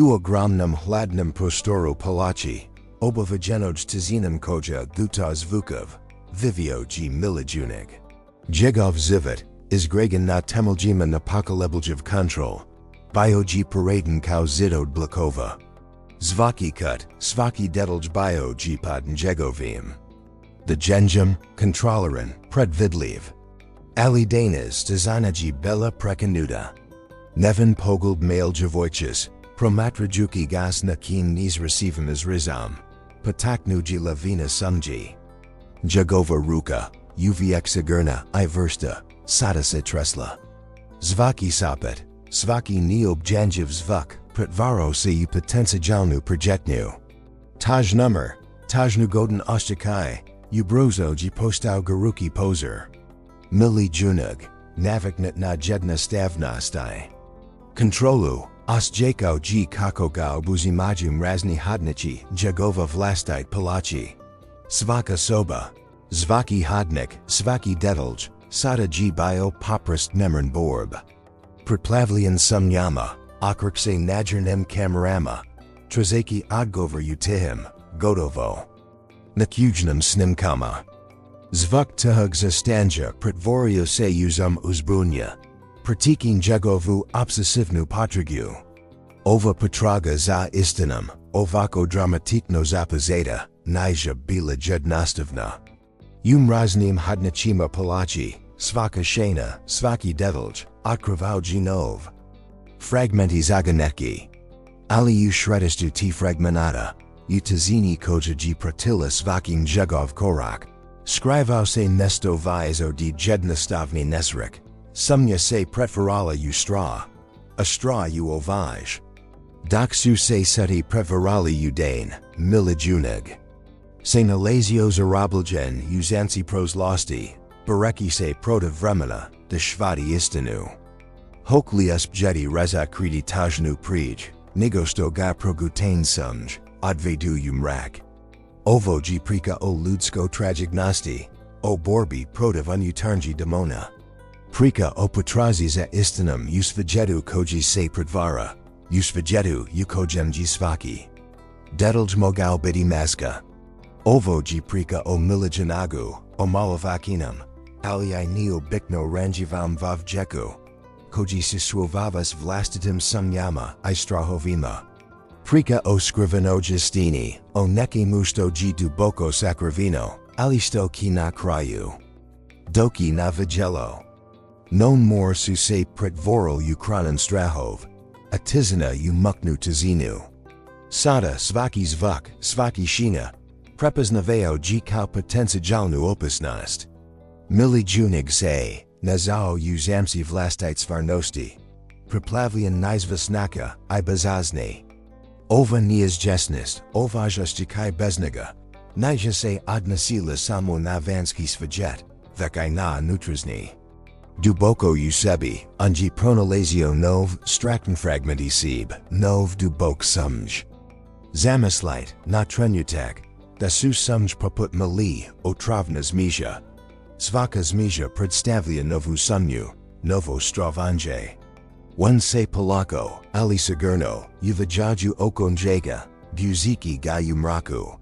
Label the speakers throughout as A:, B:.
A: U ogromnym hladnym prostoru palaci, obowiążność tzynem koja guta zwukov, vivioji milijunash. Jegov zivit, izgregen na temeljima na pokolebljiv control, bioji paraden kao zidod blokova. Zvaki kut, svaki detalj bioji pod njegovim. The genjum, kontroleren, predvidliv. Ali danas tizanaji bella prekanuda. Nevin pogld mail Djevojčica, promatrajuki gas na kin nis receivamas rizam. Pataknuji lavina sumji. Jagova ruka, uvxigurna I versta, sada se tresla. Zvaki sapet, svaki niob janjiv zvuk, pretvaro se u potencijalnu projektnu. Taj nummer, tajnu goden oshtakai, ubrozoji postau garuki poser. Milijunash, naviknat na jedna stavnostai. Kontrolu, osjeko g kakogao buzimajum razni hodnici, jegova vlastite palachi. Svaka soba, zvaki hodnik, svaki detalj, sada g bio poprist nemern borb. Preplavlian sumnyama, okrikse nadzornem kamerama. Trzeki odgovor utihim, gotovo. Nakujnum snimkama. Zvuk tuhug zastanja pretvorio se uzum uzbunja. Pratikin jegovu obsesivnu potregu. Ova potraga za istinom, ovako dramatikno zapazeta, nija bila jednostivna. Raznim hodnichima palachi, svaka shena, svaki detalj, otkriva nov. Fragmenti zaganetki. Ali u shredistu ti fragmenata, u tazini koja g pratila svakim jegov korak. Skrivao se nesto vizo di jednostavni nesrik. Sumnja se pretvarala u stra. A stra u ovaj. Dok su se seti pretvarali u dan, milijunash. Se nalazio zarabljen uzanci proslosti, bereki se prota vremena, de shvati istinu. Hoklius jeti reza kriti tajnu prij, nigosto ga progutain sumj, odvedu umrak. Ovo g prika o ludsko tragignosti, o borbi protiv unutarnji demona. Prika o potrazi za istinum usvajetu koji se pretvara, usvajetu u kojemji svaki. Detalj mogao biti maska. Ovo g prika o milijunagu, o malavakinum, ali I neo bikno ranjivam vavjeku. Koji se suavavas vlastitim sumnyama I strahovima. Prika o skriveno gestini, o neki musto g duboko sakravino, alisto ki na kraju. Doki na vigelo. Non more su se pretvoral u kranen strahov. Atizina u muknu tizinu. Sada svaki zvuk, svaki shina. Prepoznaveo g kao potencijalnu opasnost. Milijunash se, nazao u zamsi vlastite stvarnosti. Preplavlian nizvasnaka I bazazni. Ova neizjesnost, ovažnosti kaj beznega. Nija se odnosila samo na vanski svajet, vekaj na nutrazni. Duboko u sebi, unji pronalazio nov, strakten fragmenti seb, nov dubok sumj. Zamislit, na trenutak, da su sumj poput mali, otravna zmija. Svaka zmija predstavlja novu sumnju, novo stravanje. One se polako, ali sigurno, uvajaju okonjega, buziki ga umraku.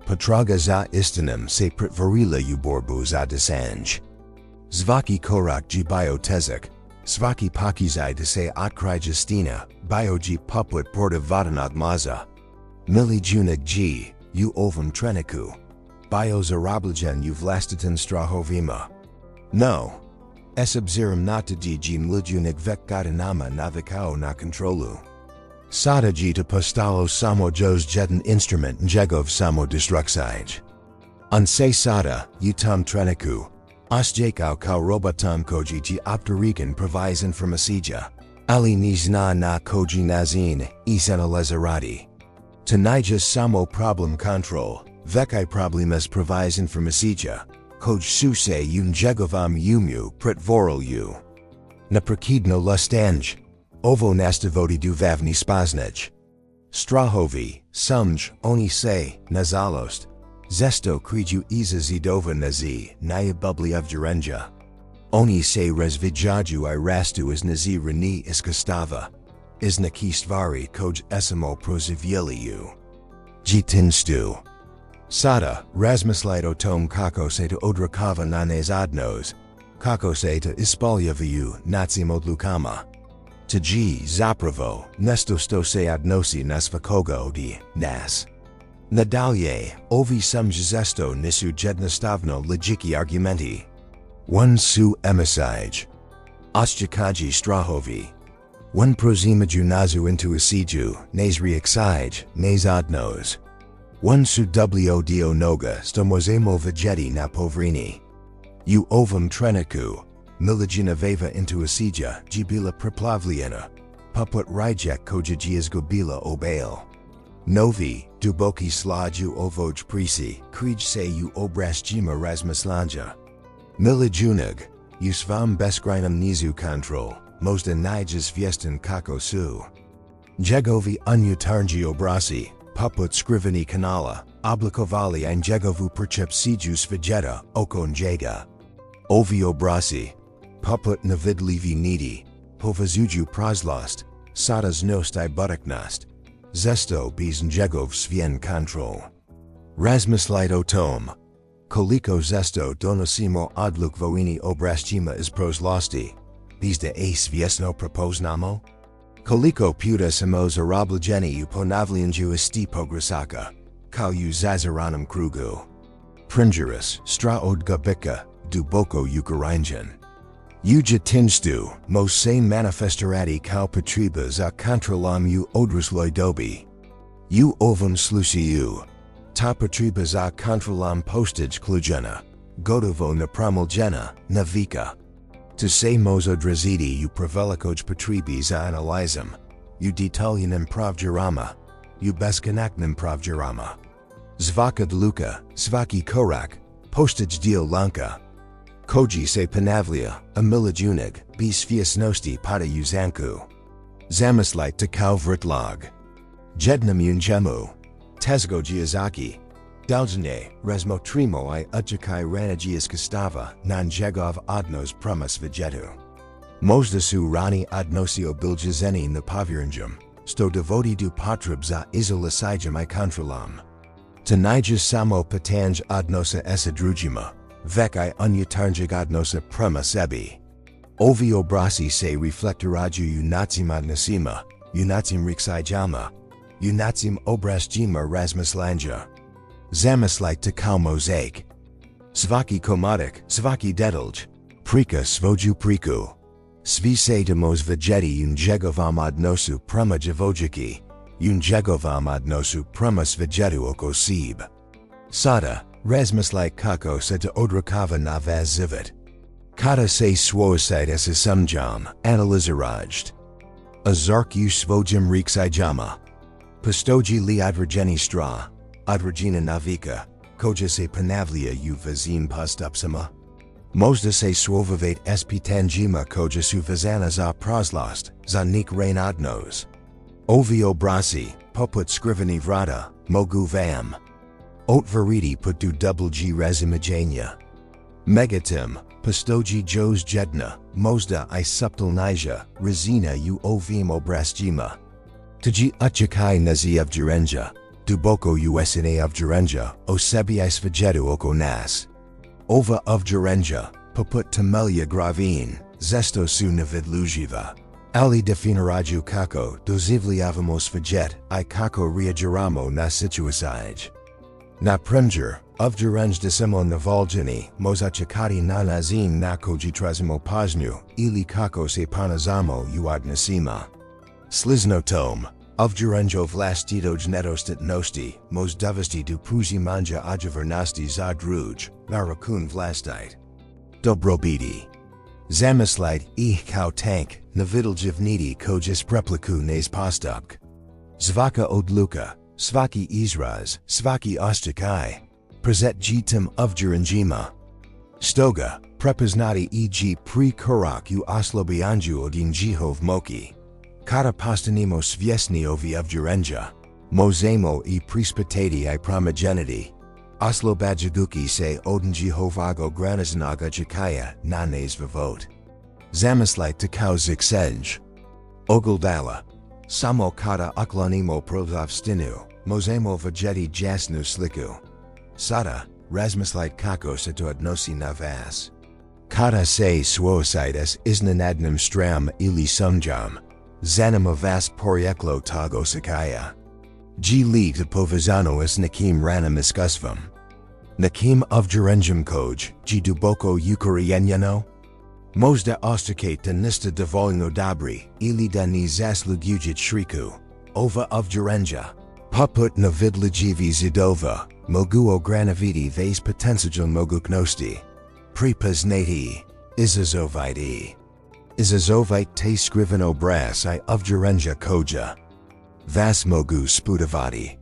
A: Potraga za istinom se pretvarila u borbu za desanj. Zvaki korak g biotezik, svaki pakizai de se otkriva justina, biogi poput porta vodanot maza. Milijunash g, u ovom treniku. Bio zarabljen u vlastitin strahovima. No. Esabzirum nata g milijunash vek godinama navikao na kontrolu. Sada g to postalo samo jos jedan instrument njegov samo destruksij. On se sada, u tom treniku. Osjekao kao robotom koji g opterikan provize informacija. Ali ni zna na koji nazin, isanalizarati. Tanija samo problem control, vekaj problemas provize informacija. Koj su se un njegovom umu pretvoral u. Neprekidno lustanj. Ovo nastavoti duvavni spaznej. Strahovi, sumj, oni se, nazalost. Zesto kriju iza zidova nazi, naya bubli ovjerenja. Oni se razvijaju I rastu as nazi rani iskostava. Iznaki stvari koj esimo proživjeliu. Jitinstu. Sada, razmislite o tom kako se to odrakava na nezadnos, kako se to ispoljavaju nacim odlukama. Tji zapravo, nesto sto se odnosi na svakoga di nas. Nadalje, ovi samjesto nisu jednostavno logiki argumenti. One su emisaj. Ostjakaji strahovi. One prozimaju nazu intuisiju, nes reaksij, nes odnos. One su w dio noga stomozemo vegeti na povrini. U ovom treniku, Milijunaš intuisija bila preplavljena, poput rijek koji izgubila obail. Novi, duboki slaju ovoj prisi, krij se u obrasjima razmislanja. Milijunaš, u svom beskrajnom nizu kontrol, možda najizvjestan kako su. Njegovi unutarnji obrasi, poput skriveni kanala, oblikovali i njegovu percepciju svijeta oko njega. Ovi obrasi, poput nevidljivi niti, povezuju prošlost, sadažnost i budućnost, zesto bez njegov svjen kontrol. Razmislite o tom, koliko zesto donosimo odlučivanje obrasjima iz prošlosti, bez da svjesno prepoznamo? Koliko puta smo zarobljeni u ponavljanju istih pogrešaka, kao u zaziranom krugu. Prinjeris stra od gubika, duboko ukorenjen. U jatinstu, most se manifestirati kao potreba za kontrolam u odrasloj dobi. U ovom slučaju, ta potreba za kontrolam postij ključna, gotovo nepromljenja, navika. To se odraziti u prevelikoj potrebi za analizam, u detaljenim provjerama, u beskonačnim provjerama. Svaka odluka, svaki korak, postij dio lanka. Koji se ponavlja, a Milijunaš, bez svjesnosti pada uzanku. Zamislite kao vrtlog. Jednom njemu, tezgoji izaki. Dalje, razmotrimo I utjekaj ranijskostava na njegov odnos prema svijetu. Možda su rani odnosi obilježeni na povjerenjem, sto devotiju potreb za izolacijom I kontrolam. Tanija samo pitanje odnosa sa drugima, vek I unutarnjeg odnosa prema sebi. Ovi obrasi se reflektiraju u nacim odnosima, u nacim riksijama, u nacim obrasjima razmislanja. Zamislite kao mozaik. Svaki komodik, svaki detalj, prika svoju priku. Svi se demos vegeti u njegovom odnosu prema djevojčici, u njegovom odnosu prema svijetu oko sebe. Sada, razmislite kako se to odrakava na vaš život. Kada se svojsite sa samjom, analizirajte. Azark u svojim riksijama. Postoji li određeni stra, određena navika, koja se ponavlja u vazim postupcima? Možda se svojevate s pitanjima koja su vezana za prošlost, za nik rain odnos. Ovi obrasi, poput skriveni vrata, mogu vam otvoriti putu dublji razumijanja. Megatim, postoji jos jedna, možda I subtilnija, razina u ovim obrasjima. Tji utjekaj nazi obziranja, duboko usna obziranja, o sebi I svijetu oko nas. Ova obziranja, poput temelja gravin, zesto su nevidljiva. Ali definiraju kako dozivljavamo svijet I kako reagiramo na situacij. Na primjer, obziranj da smo navolđeni, mozačekati na nazin na koji trazimo pažnju, ili kako se ponazamo u odnosima. Slizno tom, obziranj o vlastitoj nedostupnosti, mož dovesti do preuzimanja odgovornosti za druge, na račun vlastite dobrobiti. Zamislite kao tank, nevidljiv koji sprepliku nes postupk. Svaka odluka, svaki izraz, svaki osjećaj, prezentitem obziranjima. Stoga, prepoznati pri korak u oslobađanju od njihov moći. Kada postanemo svjesni ovi obziranja, možemo preispitati I promijeniti. Oslobađajući se od njihovog ograničenog očekivanja na naš život. Zamislite kao zikseň. Ogledala, Samo kata uklonimo protavstinu, mozemo vegeti jasnu sliku. Sada, razmislite kako se to odnosi na vas. Kada se suicides iznenadnim stram ili sumjam, zanima vas poryeklo togo sakaya. G lita povezano s nekim ranim iskustvom. Nekim ovjerenjem koj, g duboko ukorijenjeno? Možda ostakate nista dovoljno dobri, ili da ni zaslugujet shriku. Ova ovjerenja. Poput na vidljivi zidova, mogu ograničiti vas potencial mogućnosti. Prepoznati, izazoviti. Izazovite te skriven obraz I ovjerenja koja. Vas mogu spudovati.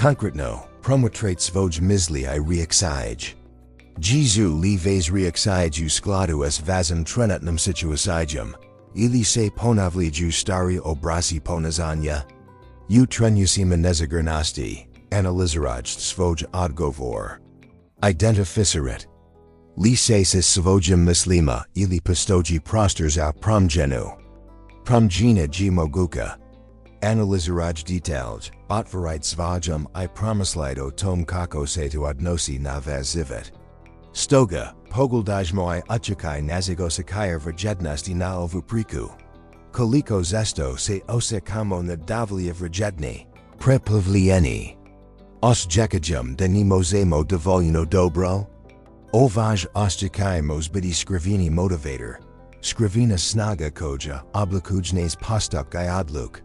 A: Konkretno, promotrate svoj misli I reaksij. Jezu li vas reaksij u skladu s vazom trenutnim situacijom, ili se ponavljaju stari obrazi ponazanja. U trenutnim nezagrnosti, analiziraj svoj odgovor. Identificirat. Li se sa svojim mislima ili postoji prostor za promjenu. Promjena g moguka. Analiziraj details, otvorite svojim I promislite o tom kako se to odnosi na vas živit. Stoga, pogledajmo I očekaj nazagosakaj vrejednosti na ovu priču. Koliko zesto se osekamo na davlje vrejedni, preplavljeni. Osjećajem da ni možemo dovoljno dobro? Ovaj osjećajmo biti skriveni motivator. Skrivena snaga koja oblikujnes postok I odluk.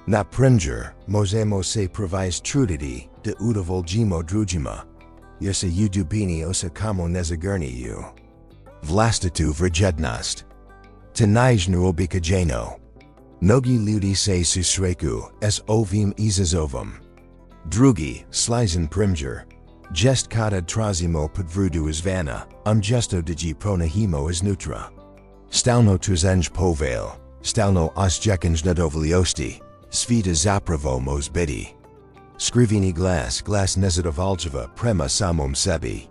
A: Na primer, možemo se provise truditi da udovoljimo drugima. Jer se udubini osakamo nezagrniju. Vlastitu vrejednost. Tenajnu obikajeno. Mnogi ljudi se susreću s ovim izazovom. Drugi, slizen primer. Jest kada trazimo podvrudu izvana, gesto digi pronahimo iznutra. Stalno trzenj povel, stalno osjećanj nedovoljosti, svita zapravo mož biti. Skriveni glas nezadovoljava prema samom sebi.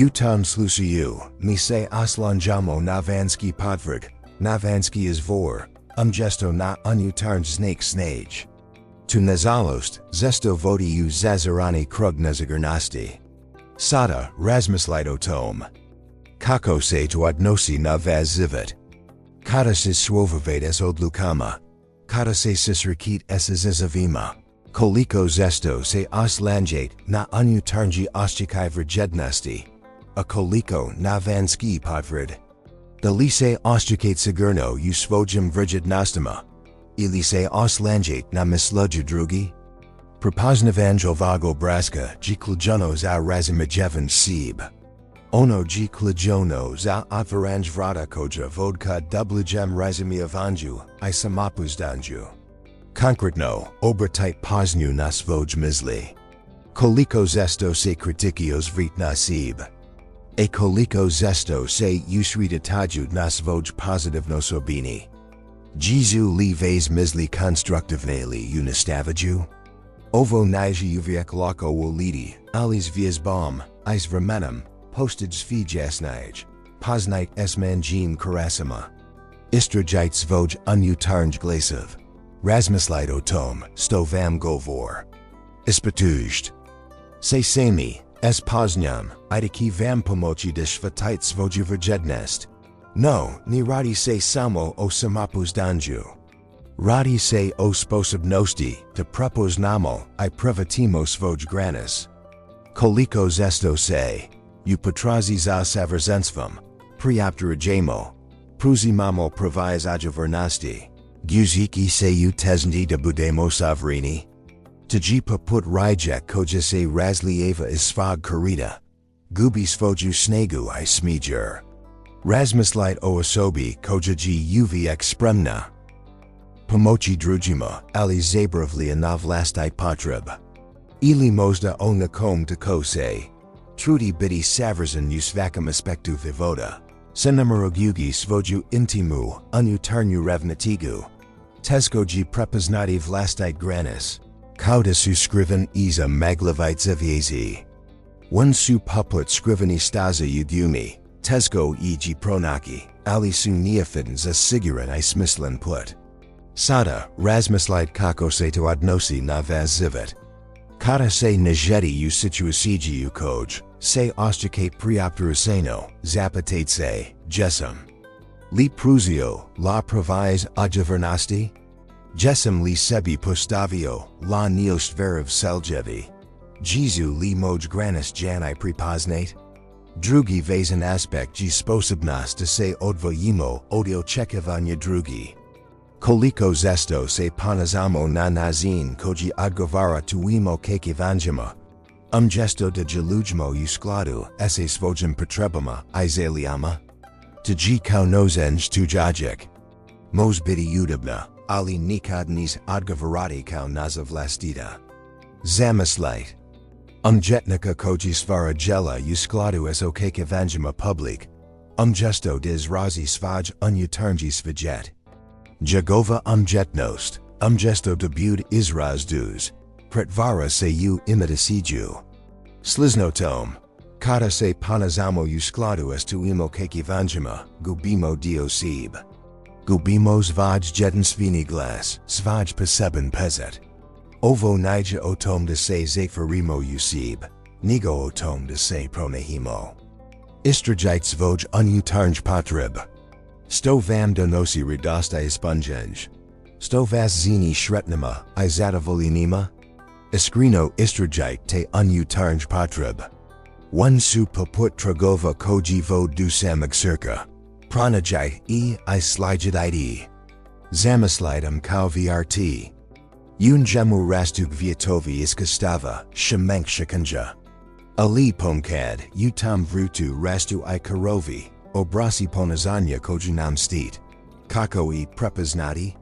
A: Utan slučaju, mi se oslanjamo na vanjski podvrg, na vanjski izvor, gesto na unutarnj snage. Tu nažalost, zesto vodi u zazirani krug nezagrnosti. Sada, razmislite o tom. Kako se to odnosi na vas živit. Kada se suovevat s odlukama. Kada se susrekit s izazovima. Koliko zesto se oslanjate na unutarnji osjećaj vrejednosti. A koliko na vanjski podvrg. Da li se osjećate sigurno u svojim vrejednostima. Ili se oslanjate na mislio drugi. Prepoznavanje ovog obrazka g ključno za razumijevanje sebe. Ono g ključno za otvaranje vrata koja vodka doblijem razumijevanju I samopouzdaniu. Konkretno, obratajte pažnju na svoj misli. Koliko zesto se kritikuješ vrit na sebe. E koliko zesto se usredotočuju na svoj pozitivno sobini. Jezu li vas misli konstruktivne li unastavaju. Ovo nije uvijek lako uliti, ali vježbom, I vremenom, postage svijasnij, poznajte s manjim karasima. Istražite svoj unutarnj glasav. Razmislite o tom, sto vam govor. Ispitujd. Se sami, s poznam, I taki vam pomoći da shvatite svoju vrejednost. No, ni radi se samo o samopouzdaniu. Radi se o sposobnosti da prepoznamo I prevratimo svoj granis. Koliko zesto se, u potrazi za savršenstvom, prioptiraємо, pruzimamo proviz odgovornosti. Guziki se utezni da budemo sovreni. Tji poput rijek koja se razlijeva iz svog korita. Gubi svoju snagu I smijer. Razmislite o osobi koja ji uvijek spremna. Pomoći drugima, ali zabravlja na vlastite potrebe. Ili možda o nekom tako se. Trudi biti savršen u svakom aspektu života. Senamarogugi svoju intimu, unutarnju ravnotežu. Tezko ji prepoznati vlastite granis. Kauda su skriven iza maglavite zavjezi. One su poput skriveni staza udumi. Tezko i ji pronaki, ali su neofitens a siguran I smislen put. Sada, razmislite kako se to odnosi na vas zivit. Kada se najeti u situaciji u koj se osjećate preopterušeno, zapitate se, jesam li pruzio la provize odgovornosti? Jesam li sebi postavio la neostvarov seljevi? Jezu li moj granis janai prepoznate? Drugi vezan aspekt je sposobnost da se odvojimo od očekivanja drugi. Koliko zesto se ponazamo na nazin koji odgovara tuimo kekivanjama. Gesto da jelujemo u skladu se svojim potrebama i željama. Tji kao nozenj tujajik. Mos biti udobna, ali nikad nis odgovarati kao naza vlastita. Zamislite. Jetnika koji stvara jela u skladu s očekivanjama publik. Gesto des razi svaj unutarnji svajet. Jegova jetnost, gesto debut izrazduz, pretvara se u imitaciju. Sliznotom, kada se ponazamo u skladu s tuimo kekivanjama, gubimo dio sib. Gubimo svaj jedinstvený glas, svaj poseben pezet. Ovo nije o tom da se zatvorimo u sib, nego o tom da se pronehimo. Istražite svoj unutarnji potreb. Sto vam donosi radost I sponjenj. Sto vas zini shretnima I zadovoljenima. Iskreno istražite te unutarnji potreb. One su poput tragova koji vod du samog cirka. Pronajite I slijadite. Zamislite kao vrt. Unjemu rastug vietovi iskastava, shemank shikanja. Ali pomkad, utam vrutu rastu I karovi, obrasi ponazanya kojinam stit. Kako I prepoznati?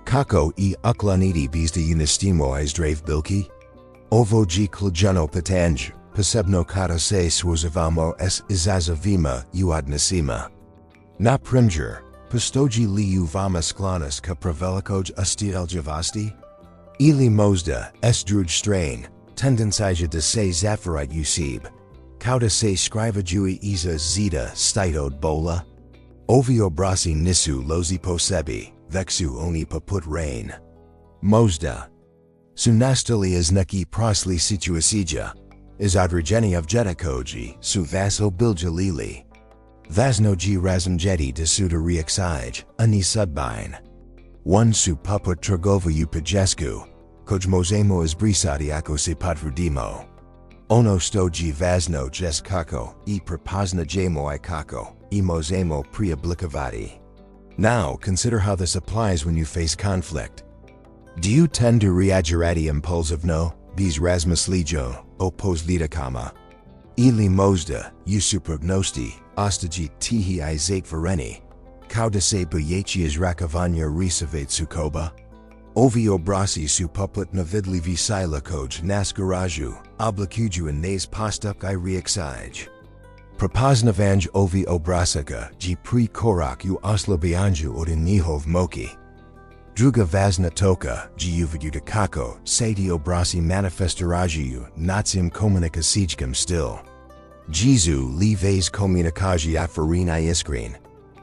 A: Kako I uklaniti bizda unistimo I zdrav bilki? Ovo ji ključno pitanje, posebno kada se swozavamo s izazovima u odnosima. Na primjer, postoji li u vama sklonost ka prevelikoj ustjeljivosti? Ili možda s druge strane, tendencija da se zatvorite u sib, kao da se skrivajuji iza zida stitod bola? Ovi obrasi nisu lozi po sebi, veksu oni poput rain. Možda. Su nastali iz neki prosli situacija, iz određeni objeta koji su vas obiljalili. Vasnoji razumjeti da su da reaksij, ani sudbine. One su poput tragova u pajesku, koj možemo izbrisati ako se potrudimo. Ono stoji vasno jes kako I prepoznajemo I kako I možemo preoblikovati. Now consider how this applies when you face conflict. Do you tend to reagirati impulsivno, bez razmislijo, opozlitakama? Ili možda, u suprognosti, ostaji tihi I zatvoreni, kao da se bojeći izrakovanja risavate sukoba? Ovi obrasi su poput navidlivi sila koj nas garaju, oblikuju nas postuk I reaksij. Prepoznavanj ovi obrasaka ji pri korak u oslobajanju od njihov moki. Druga važna točka ji uvidu kako se ti obrasi manifestiraju nacim komunikacijskim stil. Jezu li vas komunikaji otvorena iskren,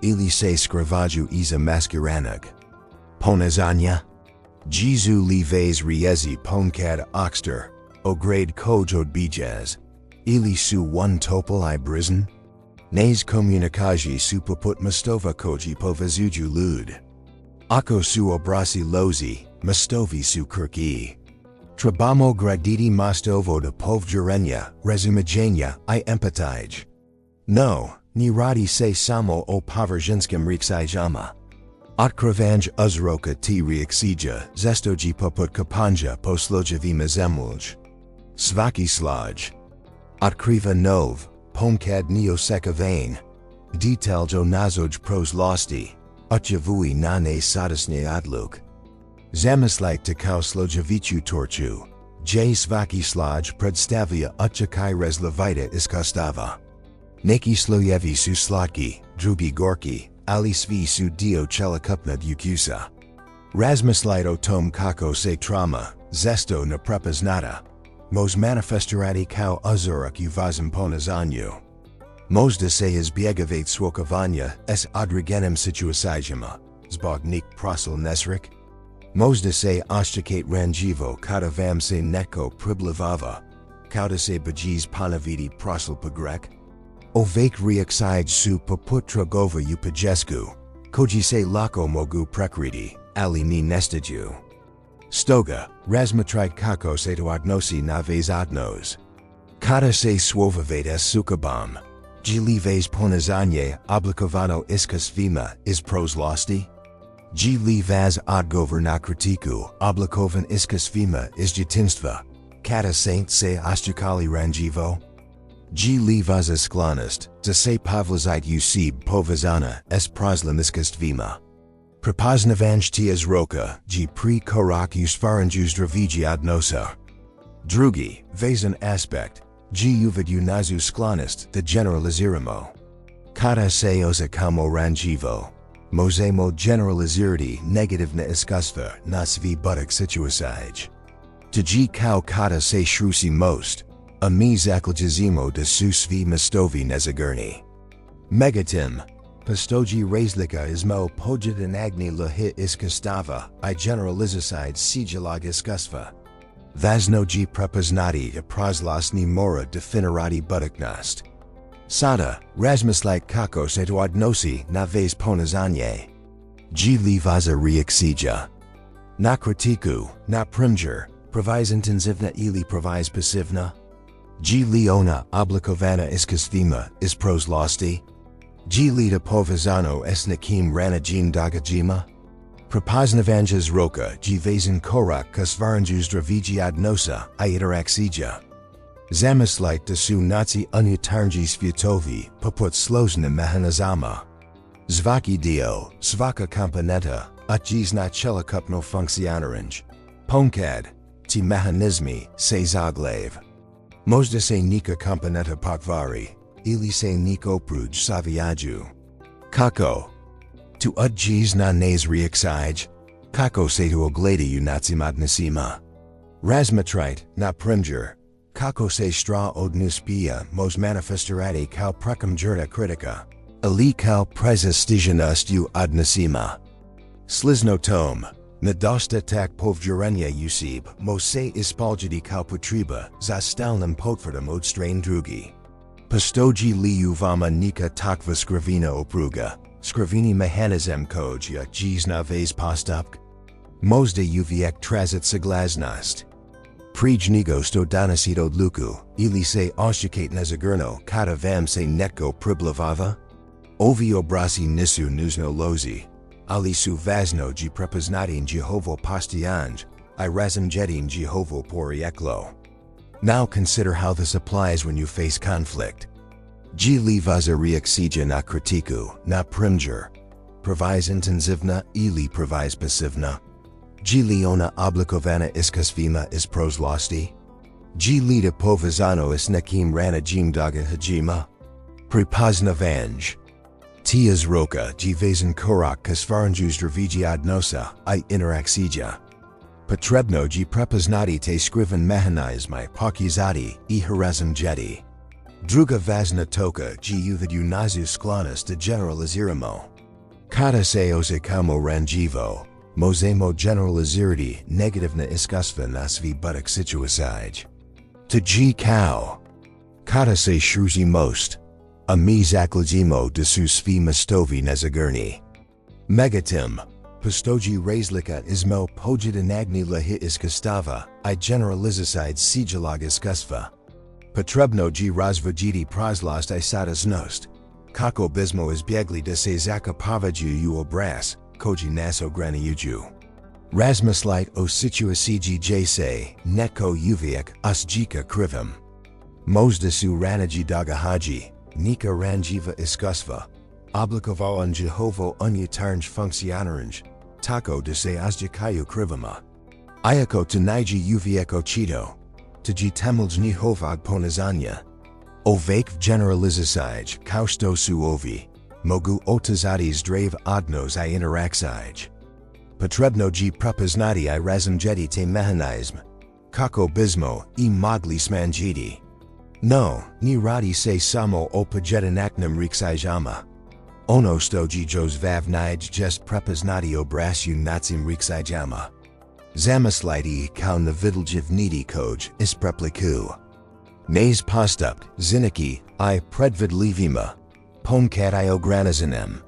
A: ili se skrivaju iza maskiranog ponazanja. Jezu li vas rijezi ponkad oxter, ograde koj odbijaz, ili su one topol I brizn? Nas komunikaji su poput mostova koji povezuju lud. Ako su obrasi lozi, mostovi su krki. Trebamo graditi mostovo da povjerenja, razumijanja I empatij. No, ni radi se samo o površinskim reaksijama. Otkrivanj uzroka ti reaksija zestoji poput kapanja poslojevima zemlj. Svaki sloj. Otkriva nov, pomkad neosekavain. Detailjo nazoj prozlosti. Odjevui na ne sadasne odluk. Zamislite kao slojevichu torchu. J svaki sloj predstavia utjakaj razlevita iskostava. Neki slojevi su slatki, drugi gorki, ali svi su dio celokupna ukusa. Razmislite o tom kako se trauma, zesto na prepoznata. Mos manifestirati kao uzorak u vazim ponazanju. Možda se izbjegavate svokavanja s određenim situacijama, zbog njih prosil nesrik. Možda se oščekate ranjivo kada vam se neko pregledava, kada se bajiz ponavidi prosil pogrek. Ovake reaksij su poput tragova u pajesku, koji se lako mogu prekriti, ali ni nestaju. Stoga, razmatrite kako se to odnosi na vas odnos. Kada se svovavate sukabom, Gli vas ponazanje oblikovano iskustvima iz prošlosti? Gli vas odgovor na kritiku oblikovan iskustvima iz djetinstva, kada se oščekali ranjivo? Gli vas sklonost da se povlažite usib povezana s proslim iskustvima. Prepoznavanj tiaz roka pri korak usvaranju zdraviji odnosa. Drugi, važan aspekt, uvid nazu sklonost da generaliziramo. Kada se osekamo ranjivo, možemo generalizirati negativna iskustva na svi budak situacij. Tji kao kada se shrusi most, a mi zaključimo da su svi mostovi nezagrni. Megatim, postoji razlika između pojedinačnih iskustava I generalizacij sijelog iskustva. Važno je prepoznati prošlost mora definirati budućnost. Sada, razmislite kako se to odnosi na vas ponazanje. Gli vas reaksija. Na kritiku, na primjer, provis intenzivna ili provis pasivna? Gli ona oblikovana iskustvima iz prošlosti? Gli da povezano s nekim ranijim događajima? Prepoznavanj roka vezan korak k stvaranju zdraviji odnosa I interakcija. Zamislite da su naci unutarnji svjetovi poput složnim mehanizama. Svaki dio, svaka komponenta, zna celokupno funkcioniranje. Ponkad, ti mehanizmi se zaglav. Možda se neka komponenta pokvari, ili se niko pruj savijaju. Kako? Tu na naz reaksij, kako se tu ogledaju nacim odnosima. Razmatrite, na primjer, kako se stra odnospija mos manifestirati kao prekomjerna kritika, ali kao prezastiženost u odnosima. Slizno tom, nedostatak povjerenja usib mos se ispoljiti kao potreba za stalnim potvrdom od strane drugi. Postoji li u vama neka takva skrivena opruga, skriveni mehanizam koja zna vas postupk? Možda uvijek trazit saglasnost. Prijnigo sto donosit odluku, ili se oščekate nezagrno kada vam se netko pregledava? Ovi obrasi nisu nužno lozi, ali su važno prepoznati njihovo postojanje I razumije njihovo porijeklo. Now consider how this applies when you face conflict. Gli vas reaksija na kritiku, na primjer, provis intenzivna ili provis pasivna? Gli ona oblikovana iskustvima iz prošlosti? Gli da povezano s nekim ranijim događajima? Prepoznavanj tiaz roka vezan korak k stvaranju zdraviji odnosa I interakcija. Potrebno je prepoznati te skriven mehanizmi pokazati I razumjeti. Druga važna točka je uvid nazu sklonost da generaliziramo. Kada se osekamo ranjivo, možemo generalizirati negativna iskustva na svi budak situacij. Tji kao kada se shrusi most, a mi zaključimo da su svi mostovi nezagrni. Megatim, postoji razlika između pojedinačnih iskustava I generalizacij sijelog iskustva. Potrebno je razvoditi prošlost I sadašnjost, kako bismo izbjegli da se zakopavaju u obraz koji nas ograničuju. Razmislite o situaciji gdje se neko uvijek osjeća krivim. Možda su raniji događaji, neka ranjiva iskustva, oblikovao njihovo unutarnje funkcioniranje, tako da se osjećaju krivima. Iako to nije uvijek očito, tji temelj njihovog ponazanja. Ovak generalizacij kao što su ovi, mogu otazati zdrav odnos I interakcij. Potrebno je prepoznati I razumjeti te mehanizm, kako bismo I mogli smanjiti. No, ni radi se samo o pojedinačnim reakcijama. Ono što je zvažnije jest prepoznati obraz u nacim reakcijama. Zamyslidi kao na vidljivniti koj is prepliku. Nays postup, ziniki, I predvidlivima. Ponkat I ogranizanem.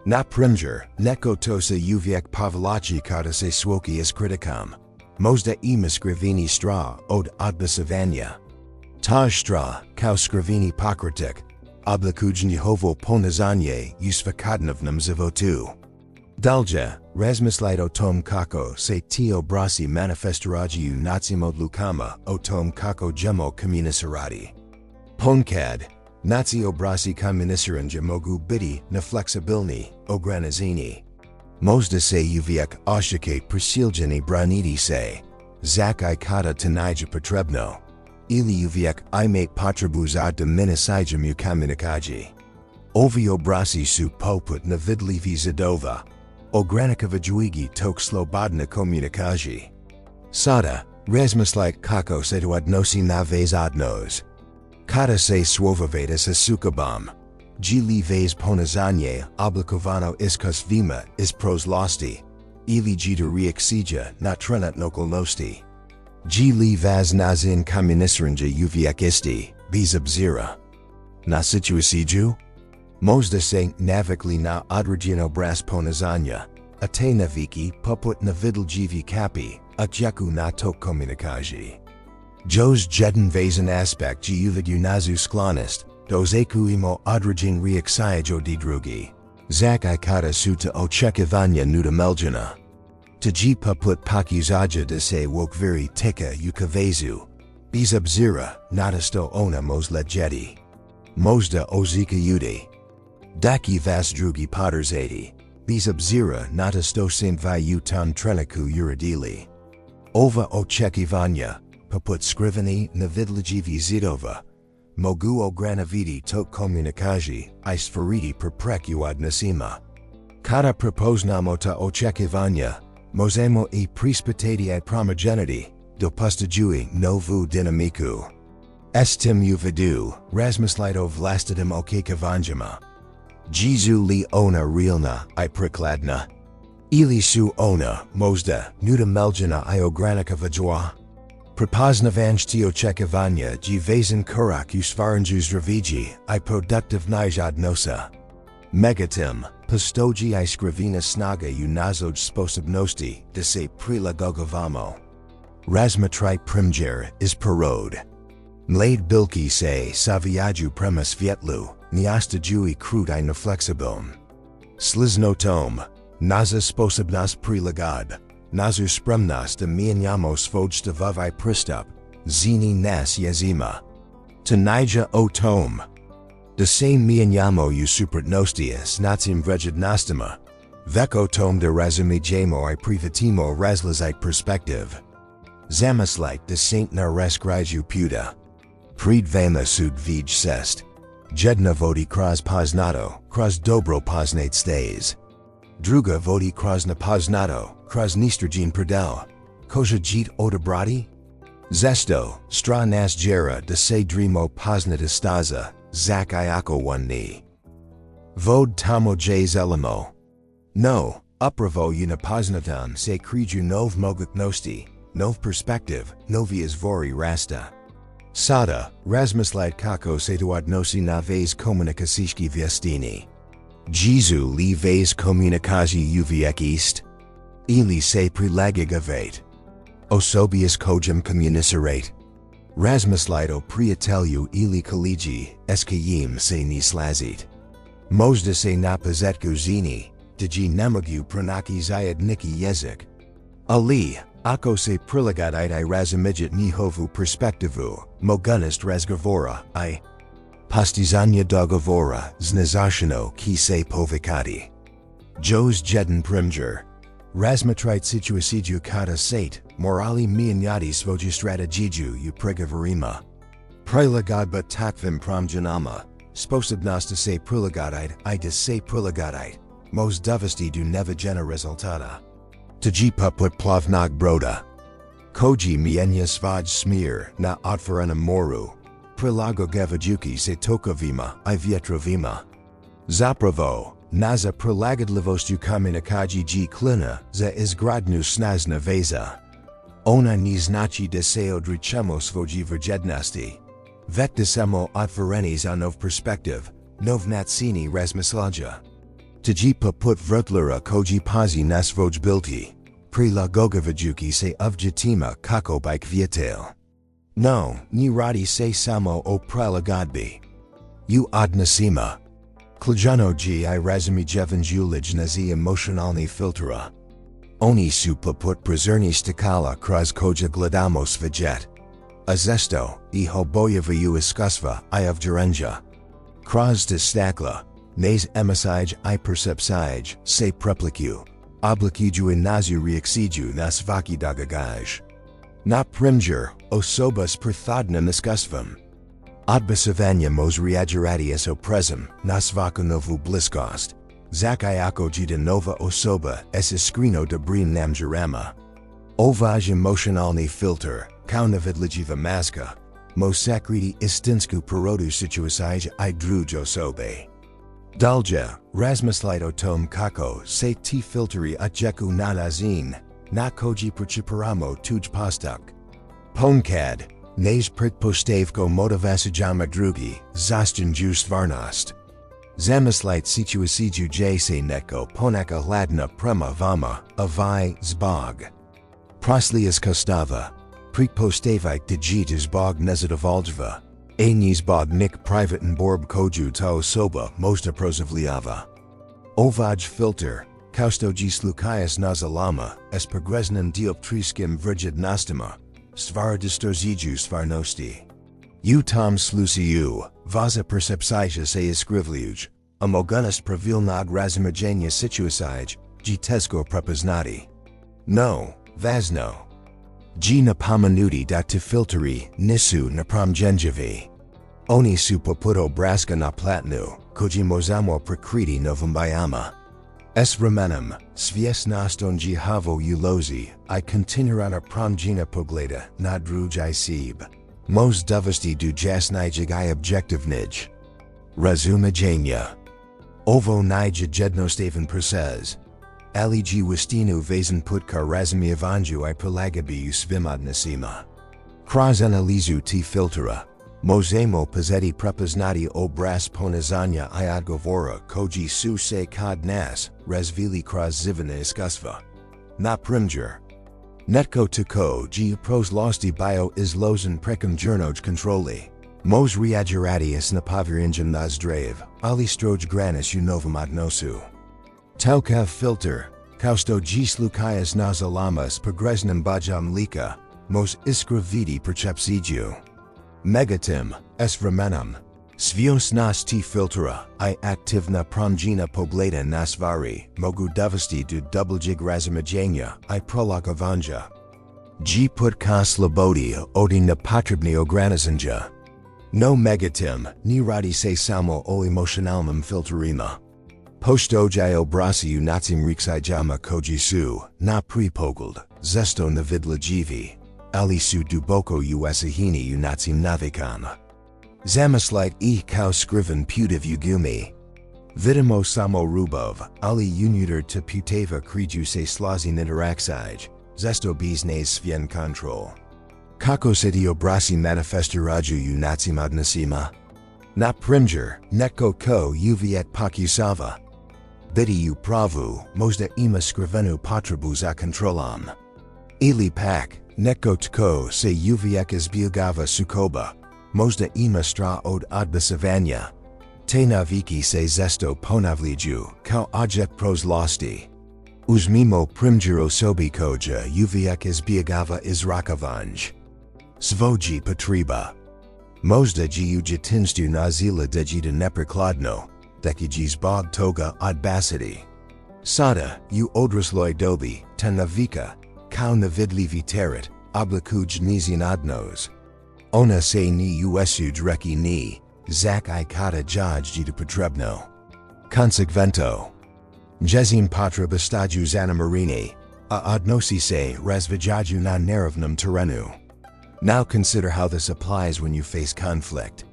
A: Na primjer, neko tosa uvijek povlači kada se swoki is kritikam. Možda ima skriveni stra od odbisavanja. Taj stra, kao skriveni pokritik, oblikuj njihovo ponizanje u svakodnevnom životu. Dalje, razmislite o tom kako se ti obrasi manifestiraju nacim odlukama o tom kako ćemo komunicirati. Ponekad, naci obrasi komuniciranja mogu biti nefleksibilni, ograničeni. Možda se uvijek osjećaj prisiljen braniti se, zakaj kada to nije potrebno, ili uvijek imate potrebu za dominicijem u komunikacji. Ovi obrasi su poput nevidljivi zidova, ograničavajući tok slobodne komunikacji. Sada, razmislite kako se to odnosi na vas odnos. Kada se słowowate sa sukobom, gili vas ponizanje oblikovano iskos vima is proslosti, ili gita reakcija na trenutne okolnosti. Gili vas nazin komuniciranja uvijek isti, bez obzira na situaciju. Možda se navikli na određen obraz ponizanja, a te naviki poput nevidljivi kapi, odjeku na tok komunikacji. Jos jeden vazen aspekt uvidu nazu sklonost, dozekujemo određen reakcija di drugi. Zakaj kada su ta očekivanja nutemeljena. Tji poput pokušaja da se uokviri tiha u kavezu. Bez obzira nadasto ona mozlegeti. Možda ozikajudi. Daki vas drugi poderzati. Bez obzira nadasto sindvi ton treniku uradili. Ova očekivanja, poput skriveni nevidljivi zidova, mogu ograničiti tok komunikacji I stvoriti prepreku odnosima. Kada prepoznamo ta očekivanja, možemo I preispitati promijeniti, dopuštajući novu dinamiku. S tim uvidu, razmislite o vlastitim očekivanjima. Jesu li ona realna I prikladna? Ili su ona, možda, nutemeljena I ograničavajuća? Prepoznavanj ti očekivanja vezan korak u stvaranju zdraviji I produktivnij odnosa. Megatim, postoji I skrivena snaga u nazoj sposobnosti da se prilagođavamo. Razmatrite primjer iz prirode. Mlade bilki se savijaju prema svjetlu, ni ostajuji krut I nefleksibiln. Sliznotom, naza sposobnost prilagod. Nazir spremnost da mijenjamo svoj pristup, zini nas jezima. Tanija o tom. Da se mijenjamo u suprotnosti s nacim vrednostima. Vek o tom da razumijemo I prihvatimo različit perspektiv. Zamyslite da se na raskraju puta. Pred vama sud vij cest. Jedna vodi kroz poznato, kroz dobro poznate stays. Druga vodi kroz nepoznato, kroz nistragen predel. Koja jit odebrati? Zesto, stra nas jera da se drimo poznata staza, zak I ako one. Vod tamo zelimo. No, upravo u nepoznatom se kriju nov mogućnosti, nov perspektiv, novi izvori rasta. Sada, razmislite kako se to odnosi na vas komunikacijski vjestini. Jesu li vas komunikacji uvijek ist? Ili se prilagođavate? Osobius kojem komunicirate? Razmislite o prijatelju ili kolegi s kojim se ne slazite. Možda se na pozetku zini, tji ne mogu pronaki zajednički jezik. Ali, ako se prilagodite I razumijeti njihovu perspektivu, mogućnost razgovora I postizanje dogovora značajno ki se povikati. Jos jedan primjer. Razmatrite situaciju kada set, morali mijenjati svoju strategiju u pregovorima. Prilagodba takvim promjenama, sposobnost da se prilagodite I da se prilagodite, mož dovesti do neviđena rezultata. Tji poput plovnog broda. Koji mijenja svoj smjer na otvorenom moru. Prilagođavajući se tokovima I vjetrovima. Zapravo, na za prilagodliwością komunikacji G klina za izgradnu snazna veza. Ona nie znaczy deseo drichemo swojej wierności. Vet desemo otworeni za now perspektyw, now nacini razmyślania. Tji poput wrtlera koji pazi na swojbilti. Prilagogowajuki se uvjitima kako bike vietel. No, ni radi se samo o prilagodbi. U odnosima. Klejano gi I razumi dziewięć nazi emocjonalni filtera. Oni su poput prezerni stakala kroz koja gledamos vijet. A zesto, I hobojevayu iskusva I ovjerenja. Kroz de stakla, nes emisij I percepsij se prepliku. Oblikiju in nazu reaksiju na svaki dagagaj. Na primjer, osobas prithadna niskusvam. Odbasavanya mos reagiradias opresum, na svaka novu bliskost. Zakayako de nova osoba es iskrino dobrin namjarama. Ovaj emotionalni filter, kaunavidlijiva maska. Mosakriti istinsku porodu situasij I druj osobe. Dalja, razmislito tom kako se ti filteri atjeku nadazin, na koji prachiparamo tuj postuk. Ponkad, nes pretpostavko motivasijama drugi, zastinju stvarnost. Zamislite situasiju jase neko ponaka hladna prema vama, avi zbog. Proslias kostava, pretpostavik digit zbog nezadovljva. Nis bog nik privaten borb koju ta osoba mosta prozivljava. Ovaj filter, kaustoji slukajas nazalama, es pregresnan dioptriskim vrjednostima, stvar distorziju stvarnosti. U tom sluciju, vaza percepcija se iskrivljuj, amogunas pravilnog razumijanja situasij, G tezko prepoznati. No, vazno. G napomenuti da ti filteri nisu napromjenjivi. Oni su poput obraska na platnu, koji mozamo prekriti novumbayama. S vremenem, svijesnoston Jehavo ulozi, I continuirana promjena pogleda na drugaj sib. Mos dovesti du jasnijeg I objektivnij. Razumijanja. Ovo nije jednostavan proces. Ali G wistinu vezan put kar razumijevanju I prilagodbi svim odnosima. Kroz analizu ti filtera, možemo pozeti prepoznati obraz ponizanja I odgovora koji su se kod nas razvili kroz zivana iskustva. Na primjer, netko tako G prozlosti bio izložen prekomjernog kontroli. Mos reagirati na povjerenjem na zdrav, ali stroj granis u novom odnosu. Taukav filter, kausto G slukajas nazalamas pregresnem bajam lika, mos iskriviti percepciju. Megatim, s vremenem. Sviosnost ti filtera, I aktivna promjena pogleda na stvari, mogu dovesti do dubljeg razumijanja I prolagovanja. G put ka slobodi odi nepotrebni ograničenja. No megatim, ni radi se samo o emocionalnom filterima. Postoj obrasi nacim riksijama koji su, na prepogled, zesto navidlajivi. Ali su duboko usahini nacim navikan. Zamislite kao skriven putiv gumi. Vidimo samo rubov, ali unutar te puteva kriju se slazin interaksij, zesto bez nes svien control. Kako se ti obrasi manifestiraju nacim odnosima? Na primjer, netko ko uviet pokusava. Biti pravu, možda ima skrivenu potrebu za kontrolam. Ili pak, netko tko se uvijek izbjegava sukoba, možda ima stra od odbasavanja. Te naviki se zesto ponavliju kao objekt prozlosti. Uzmimo primjer osobi koja uvijek izbjegava izrakovanje. Svoji potreba. Možda gi ujitinstu nazila dejita neprikladno, deki zbog toga odbasiti. Sada, odrasloj dobi, te navika, kao navidlivi teret, oblikuj nizin odnos. Ona se ni usuj reki ni, zak I kata jajjita potrebno. Consequento. Jezim potreba staju zanamarini, a odnosi se razvijaju na nervnom terenu. Now consider how this applies when you face conflict.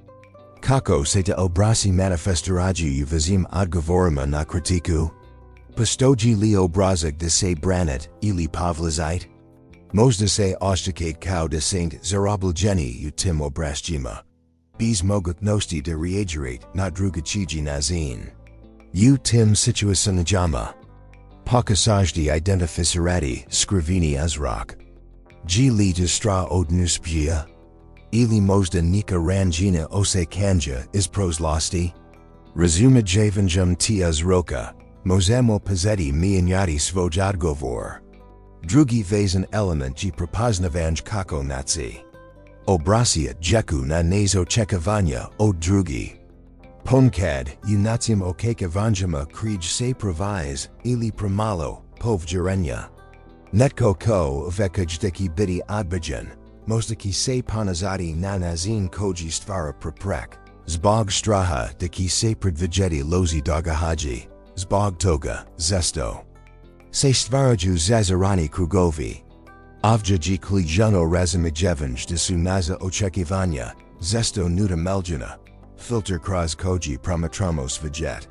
A: Kako se te obrasi manifestaraju vizim odgovorima na kritiku? Postoji li obrazak da se branit ili povlazite? Možda se oštakate kao da saint zarabljenje u tim obrazcima. Bez mogućnosti da reagirate na drugačiji način. U tim situacijama. Pokušajte identificirati skriveni uzrok. Ji li to stra odnuspija? Ili možda nika ranjina ose kanja iz prozlosti? Razumije Djevojčicom ti uzroka. Možemo pozeti mijenjati svoj odgovor. Drugi vezan element ji prepoznavanj kako naci. Obracia jeku na nezočekivanja od drugi. Ponkad unacim očekivanjima krij se provize ili premalo povjerenja. Netko ko vekaj biti odbijen, možda se ponazati na nazin koji stvara preprek. Zbog straha da se predvidjeti lozi dogahaji. Zbog toga, zesto. Se stvaraju zazirani krugovi. Ovdje klijono razumijevanje da su naza očekivanja, zesto nuda meljena. Filter kroz koji promatramos vidjet.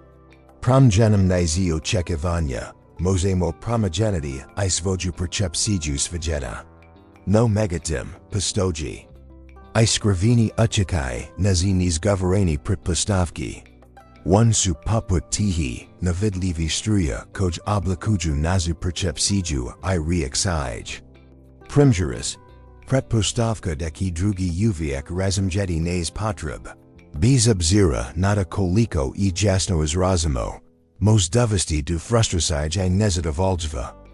A: Promjenom nazi očekivanja, možemo promageniti I svoju percepciju svidjeta. No megatim, postoji. I skriveni učikai nazi izgovareni pretpostavki. One su poput tihi, navidlivi struja koj oblikuju nazu percepciju I reaksij. Primjuris, pretpostavka da ki drugi uvijek razumjeti naz potreb. Bez obzira nada koliko I jasno izrazimo, moždovosti do frustracij I nezadovoljstva.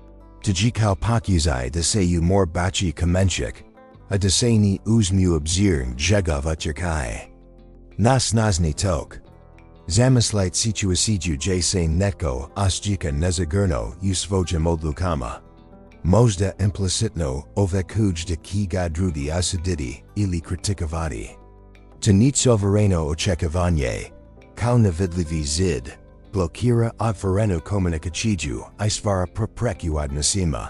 A: Tji kao pokuzaj da se u more baci kamenchik, a da se ni uzmu obziring Djevojčica. Nas nazni tok. Zamislite situaciju je se netko osjika nezagrno u svojim odlukama. Možda implicitno ovekuj da ki ga drugi osuditi ili kritikovati. To sovereno očekivanje, kao navidlivi zid, blokira otvorenu komunikaciju I stvara prepreku odnosima.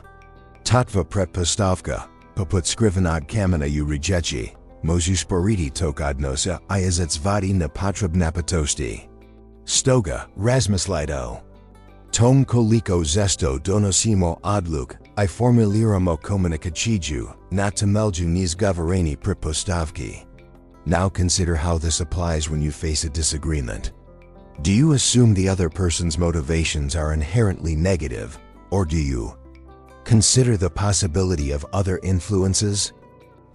A: Tatva pretpostavka, poput skrivenog kamena u riječi, možu sporiti tok odnosa I izazvati na potrebnapitosti. Stoga, razmislito. Tom koliko zesto donosimo odluk, I formuliramo komunikaciju, na temelju nizgovoreni pretpostavki. Now consider how this applies when you face a disagreement. Do you assume the other person's motivations are inherently negative, or do you consider the possibility of other influences?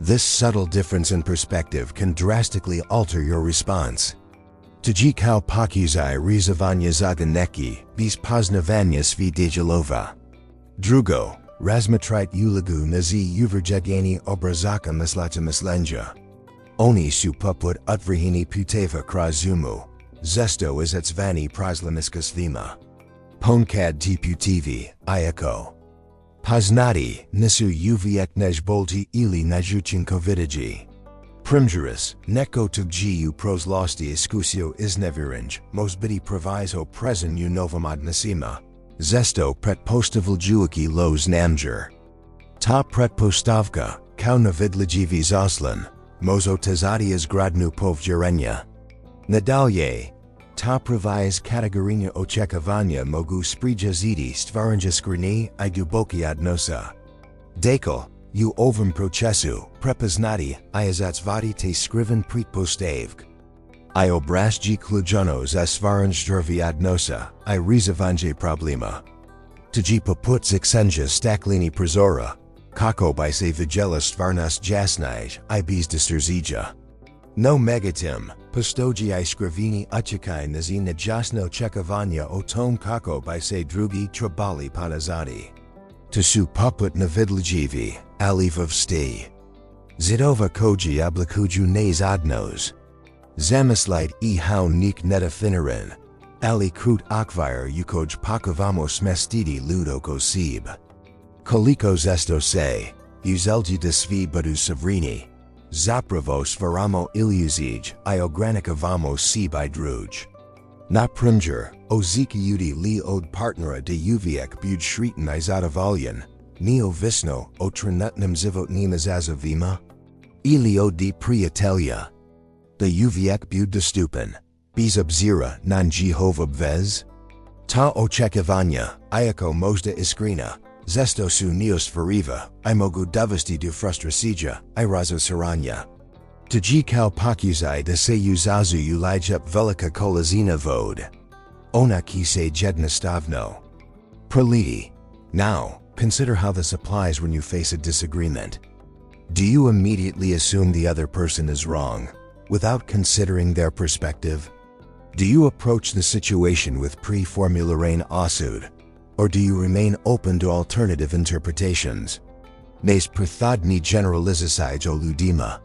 A: This subtle difference in perspective can drastically alter your response. Tji kao pokuzaj rizavanja zaganeki, bez poznavanja svidejelova. Drugo, razmatrite ulogu nazi uverjegani obrazaka mislata mislenja. Oni su poput utvrženi puteva kroz umu, zesto izazvani problemiska svima. Ponkad tiputivi, iako. Poznati, nisu uvijek nejbolji ili najučinkovitiji. Primjuris, netko tji u prozlosti iskusio iznevirinj, možbiti proviso prezent u novom odnosima. Zesto pretpostavljuki los namjer. Ta pretpostavka, kao navidlijivi zaslan, mozo tazati izgradnu povjerenja. Nadalje, ta provize kategorinja očekivanja mogu sprijaziti stvaranja skrini I duboki odnosa. Dekal, u ovom procesu, prepoznati I izazvati te skriven pretpostavk. I obrazji klujono za stvaranje zdravi odnosa, I rizavanje problema. Tji poput ziksenja stakleni prizora, kako by se vidjela stvarnost jasnij I bez distrzeja. No megatim, postoji I skriveni učikai nazi nejasno očekivanja o tom kako by se drugi trebali ponazati. To su poput navidlijivi, alivovsti. Zidova koji oblikuju naz odnos. Zamislite how nik nedefiniren, ali krut okvir u koj pokovamo smestiti ludoko sib. Koliko zesto se, uzelji da svi budu savrini, zapravo stvaramo iluzij I ogranikavamo sib I druj. Na primjer, ozikiyuti li od partnera de uvijek bud shriten I zadovoljen, ni ovisno o trenutnim životnim izazovima? Ili od di prijatelja. De uvijek bude stupen. Bez obzira na njihov obvez. Ta očekivanja, iako možda iskrena, zesto su neostvariva, I mogu dovesti do frustracija, I razočaranja. Tji kao pokušaj da se uzazuju lijup velika količina vode. Ona ki se jednostavno preliti. Now, consider how this applies when you face a disagreement. Do you immediately assume the other person is wrong, without considering their perspective? Do you approach the situation with pre-formularen osud, or do you remain open to alternative interpretations? Nes prethodni generalizacij o ludima.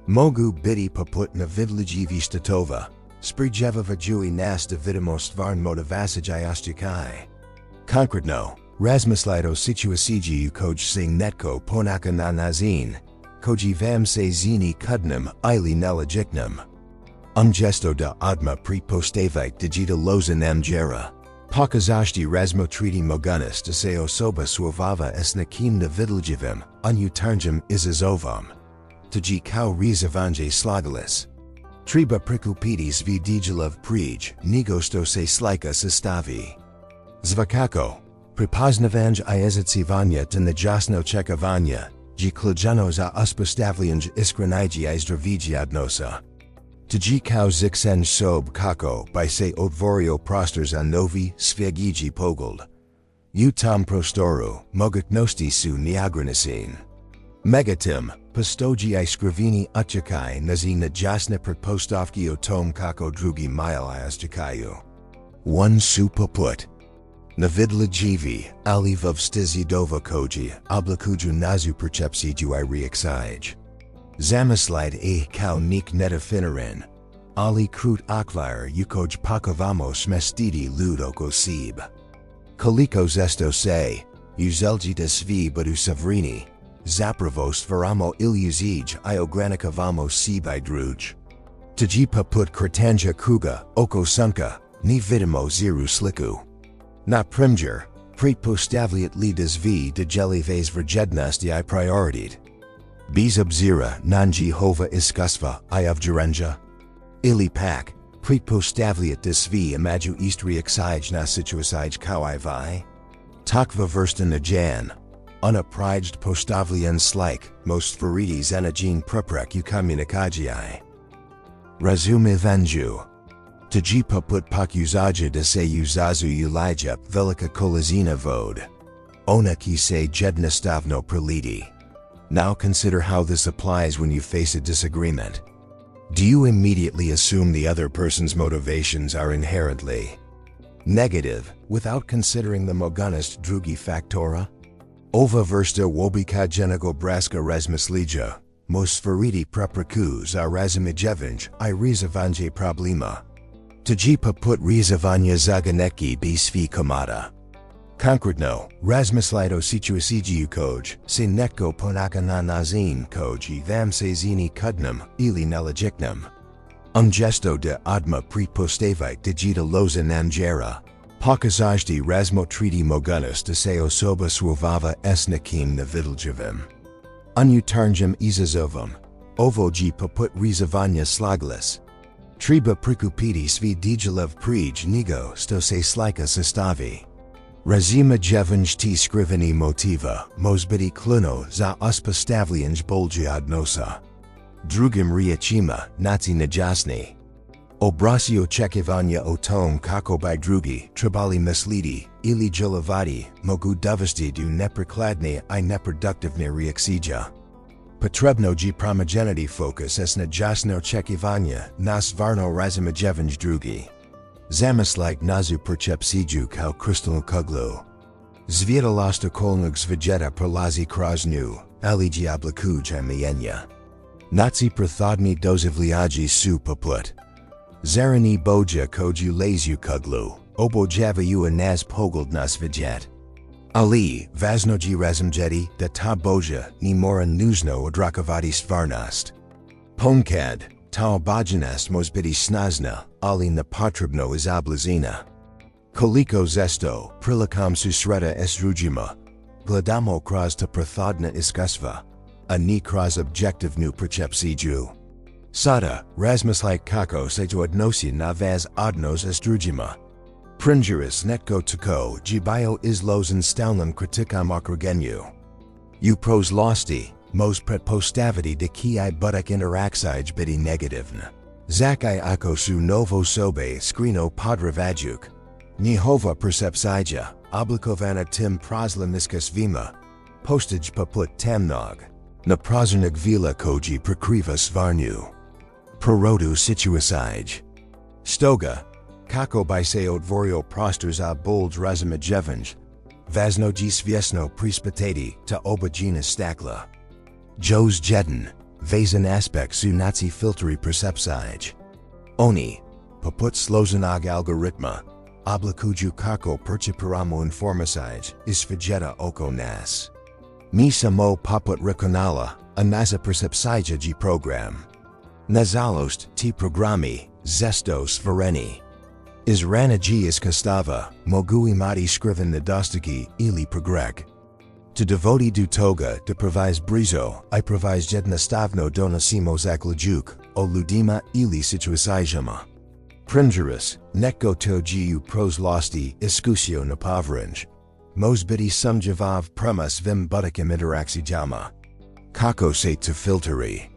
A: Mogu biti poputna vidljivi statova, sprijevavajuji nas da vidimo stvarno motivacij ostikai. Konkretno, razmislite o situaciju koj se netko ponaka na nazin, koji vam se zini kudnim ili nelogiknim. Gesto da odma prepostavite digita loza namjera. Pokazashti razmotriti mogunost da se osoba suavava s nekim nevidljivim, unutarnjim izazovom. Tji kao rizavanje slagalis. Treba prikupiti svi dijelov prič, nego što se slika sastavi. Svakako, prepoznavanje izazivanja te nejasno očekivanja, je ključno za uspostavljanje iskrenijeg zdravijeg odnosa. Tji kao ziksen sob kako by se otvorio prostor za novi svjetiji pogled. U tom prostoru mogućnosti su neograničene. Megatim, postoji skriveni utjekai nazi nejasne pretpostavki o tom kako drugi mili očekuju. One su poput. Nevidljivi, ali vstizi koji oblikuju nazu percepciju I reakcij. Zamislite kao nik nedefiniran, ali krut okvir ukoj pokovamo smestiti lud oko sebe. Koliko zesto se, uzeljite svi budu savrini, zapravo stvaramo iluzij I ogranikovamo sebe druj. Tji poput kretanja kruga oko sunka, ni vidimo ziru sliku. Na primjer, pretpostavljat li da svi dijeljive vrijednosti I prioritet. Bez obzira na njihova iskustva I ovjerenja. Ili pak, pretpostavljat da svi imaju ist reakcij na situacij kao I vi. Takva vrsta najan, unaprijd postavljan slik, most stvariti zanajin preprek u komunikaciji. Razumije. Tji poput pokušaja da se uzazuju lijup velika količina vode. Ona ki se jednostavno preliti. Now consider how this applies when you face a disagreement. Do you immediately assume the other person's motivations are inherently negative, without considering the mogunost drugi faktora? Ova vrsta wobikajenego braska razmislija, most stvariti prepreku za razumijevanje I rizavanje problema. Tji poput rizavanja zaganeki bi svi komada. Konkretno, razmislite o situaciju koj se netko ponaka na nazin koji vam se zini kudnim ili nelogiknim. Gesto da odma pretpostavite digita loza namjera. Pokazashti razmotriti mogunost da se osoba suavava s nekim nevidljivim. Unutarnjim izazovom. Ovo je poput rizavanja slagalis. Treba prikupiti svi dijelov prič nego što se slika sastavi. Razumijevanje ti skriveni motiva, može biti ključno za uspostavljanje boljeg odnosa. Drugim riječima, naci nejasni. Obrasi očekivanja o tom kako by drugi trebali misliti ili djelovati mogu dovesti do neprekladne I neproduktivne reakcija. Potrebno je promijeniti fokus s nejasno očekivanja na stvarno razumijevanje drugi. Zamislite nazu percepciju kao kristalnu kuglu. Svjetlost okolnog svijeta prolazi kroz nju, ali je oblikuja mijenja. Naci prethodni dozivljaji su poput. Zarani boja koju lezu kuglu, obojavaju nas pogled na svijet. Ali, važno je razumjeti da ta boja ni mora nužno odrakovati stvarnost. Ponekad, ta obojenost može biti snažna, ali nepotrebno izoblizina. Koliko zesto, prilikom susreta s drugima, gledamo kroz ta prethodna iskustva, a ni kroz objektivnu percepciju. Sada, razmislite kako se odnosi na vas odnos estrujima. Pringeris netko tako jibayo izlozen stalnim kritikam okrugenju. Upros losti, mos pretpostaviti de ki budak interaksij biti negativna. Zaki ako su novo sobe skrino podravadjuk. Njihova percepcija, oblikovana tim proslaniska svima. Postage poput tamnog. Na prozornog vila koji prekriva stvarno. Porodu situacij. Stoga, kako bi se odvorio prostor za bold razumijevanje. Vaznoji svjesno prispitati ta oba jina stakla. Jos jedan, vezan aspekt su nazi filteri percepcij. Oni, poput složenog algoritma, oblikuju kako perciparamo informacij isfajeta oko nas. Mi samo poput rekonala, a naza percepcija program. Nazalost ti programi, zesto stvoreni. Iz ranaji iskastava, mogu imati skriven nedostigi ili pregreg. To devoti do toga de provis brizo, I provis jednostavno donosimo zaključak, o ludima ili situacijama. Pringeris, netko toji pros losti iskusio na povranj. Mozbiti sumjevav premas vim budakim interaksijama. Kako se to filteri.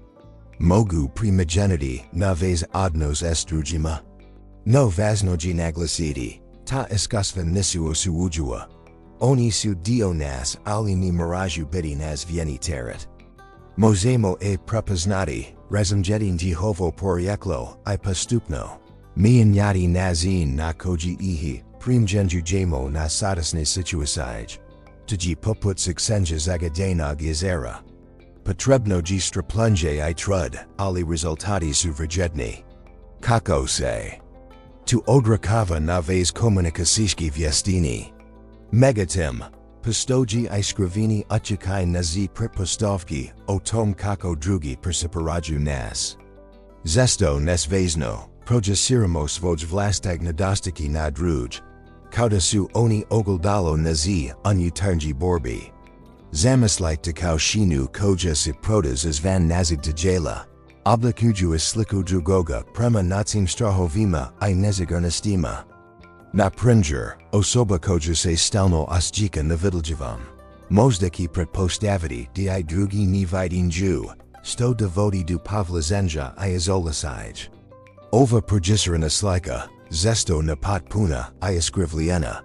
A: Mogu primogeniti na vez odnos estrujima. No vaznoji naglasiti, ta iskasva nisuo suujua. Oni su dio nas ali ni miraju biti nas vieni teret. Mozemo prepoznati, razumjetin Djehovo poryeklo I postupno. Mijenjati nazin na koji ihi, primjenjujemo na sadasne situacij. Tuji poput seksenja zagadenog jezera. Potrebnoji straplunje I trud, ali rezultati su vrjedni. Kako se. Tu odrakava na vez komunikacijski vjestini. Megatim, postoji I skrivini učikai nazi pretpostavki o tom kako drugi perciparaju nas. Zesto nesvezno, projeciramo svoj vlastag nedostiki na druj. Kauda su oni ogledalo nazi unutarnji borbi. Zamislite kao shinu koja se protas izvan nazig tijela. Oblikuju sliku drugoga prema nacim strahovima I nezagernestima. Na pringer, osoba koja se stalno osjika nevidljivom. Mozdaki pretpostaviti di drugi ni vidinju, sto devoti do povlazenja I izolasij. Ova projicerana slika, zesto na potpuna I iskrivljena.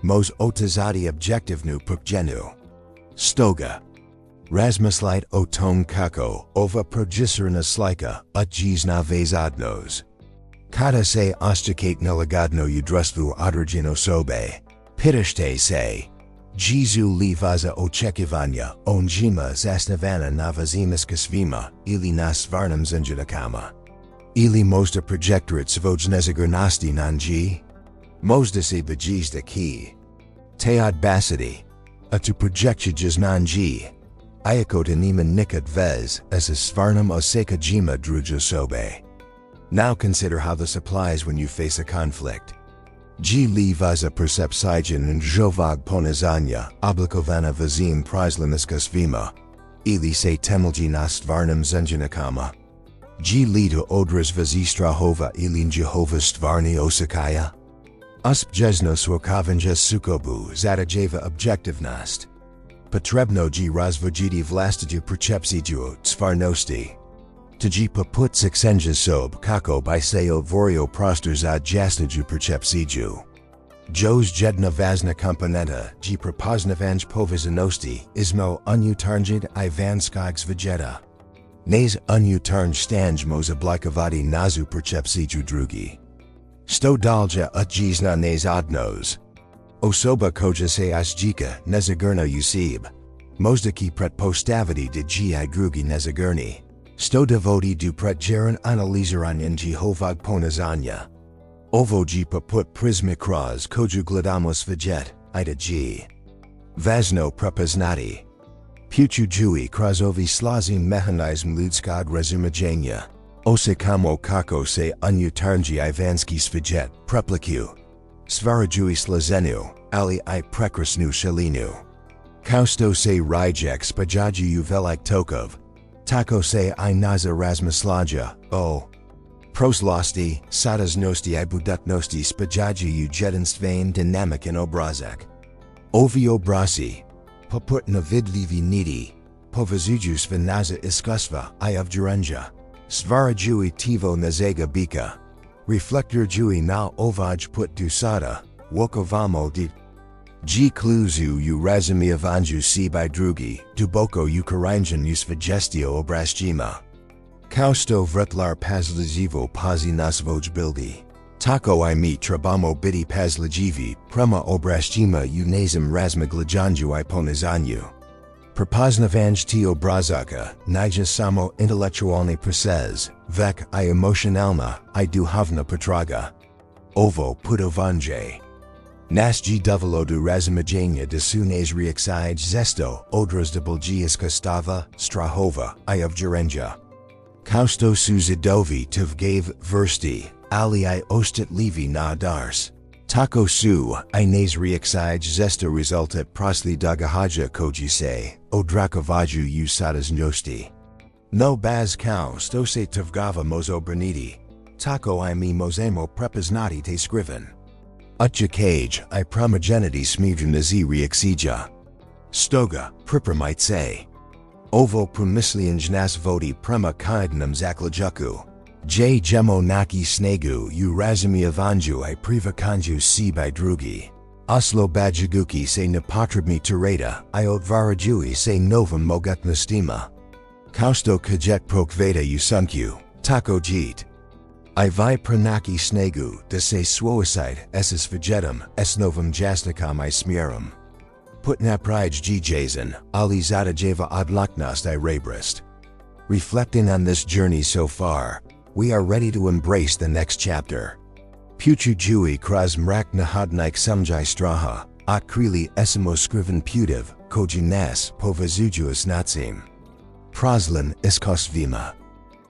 A: Mos otazati objektivnu prukjenu. Stoga. Razmislite o tom kako ova projicerana slika utjiz na vez odnos. Kada se osjikate nelagodno udruštvu određeno sobe. Pitashte se. Jizu li vaza očekivanja o njima zasnivana na vazimiska svima ili na stvarnom zenjidakama. Ili možda projectorit svoj nezagernosti na nji. Možda se bejizda ki. Te odbaciti. A tu projectijas na nji. Iakota nima nikad vez as a stvarnom osekajima druga sobe. Now consider how this applies when you face a conflict. G li vaza percepcijin and jovog ponazanya oblikovana vazim prizlaniska svima. Ili se temelji na stvarnom zenjinakama. G li do odras vazistrahova ili Njehova stvarni osakaya. Uspjezno swokavenja sukobu zadajeva objektivnost. Potrebno G razvojiti vlastiju percepciju stvarnosti. Tuji poput seksenja sob kako bi se odvorio prostor za jasniju percepciju. Jos jedna vazna komponenta G prepoznavanj povezanosti izmo unutarnjid I vanskog svijeta. Nez unutarnj stanjmo oblikovati nazu percepciju drugi. Sto dalja utjizna nez odnos. Osoba koja se osjika nezagerno usib. Mozdaki pretpostaviti de gi drugi nezagerni. Sto devoti do pretjeran analizaran in Jehovog ponazanya. Ovo gi poput prismikraz koju gledamos vijet, ida gi. Vazno prepoznati. Pučujui krazovi slazim mehanizm ludskog razumijenia. Osekamo kako se unutarnji ivanski svijet prepliku. Svarajui slazenu, ali I prekrasnu shalinu. Kausto se rijek spajaju velik tokov. Tako se I naza razmislaja, o. Proslosti, sadaznosti I buduknosti spajaju jedinstven dynamic in obrazek. Ovi obrasi, poput na vidlivi niti, povazuju svinaza iskustva I obziranja. Stvaraju tivo nazega bika. Reflektorju na ovaj put dusada, wokovamo di. G kluzu u razumije si by drugi, duboko u karanjan u svagestio obrazjima. Kausto vrtlar pazlijivo pazi nasvoj bildi. Tako I mi trebamo biti pazlijivi, prema obrazjima u nazim razmaglajanju I ponizanju. Prepoznavanj ti obrazaka, nija samo intelektualni proces, vek I emotionalna, I duhovna potraga. Ovo putovanje. Nasji dovelo do razumijanja da su reakcije zesto odrazdabelji iskustava, strahova, I obziranja. Kausto su zidovi tvgave vrsti, ali I ostitlivi na dars. Tako su I reakcije zesto rezultat prosli dogahaja koji se, odrakovaju u sadaznosti. No baz kausto se tvgava mozo braniti. Tako I mi mozemo prepoznati te skriven. Utjakage I primogenity smivnazi reaksija. Stoga, pripremice. Ovo promislianj nas vodi prema kaidnam zaklajuku. J jemo naki snegu u razumijevanju I privakanju si by drugi. Oslo bajaguki se nepotrebni tereta I odvarajui se novom mogutnostima. Kausto kajet prokveda u sunkju, tako jit. I vi pranaki snegu da se suicide esis vegetum es novom jasnikam I smierum. Put naprij gjazen, ali zada jeva odlaknost I rebrist. Reflecting on this journey so far, we are ready to embrace the next chapter. Puchu kraz mrak nahodnik sumjai straha, otkrili esimo skriven putiv, kojunas povazujuas natsim. Proslin iskosvima.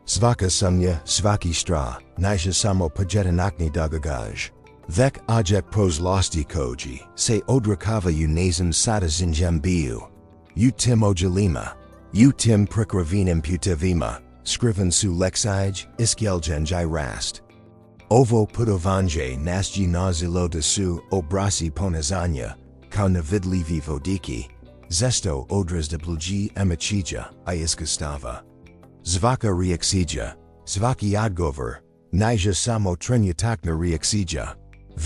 A: Svaka sumya, svaki stra, nija samo pajetanakni dogagaj. Vek ajek proslosti koji, se odrakava u nazim sadazinjem biu. U tim ojalima. U tim prikravinem putavima, skriven su lexij, iskjeljenj rast. Ovo putovanje nasji nazilo da su obrasi ponazanya, kao navidlivi vodiki, zesto odrazdabelji amachija I iskustava. Zvaka reaksija, zvaki odgovor, nija samo trenyatakna reaksija.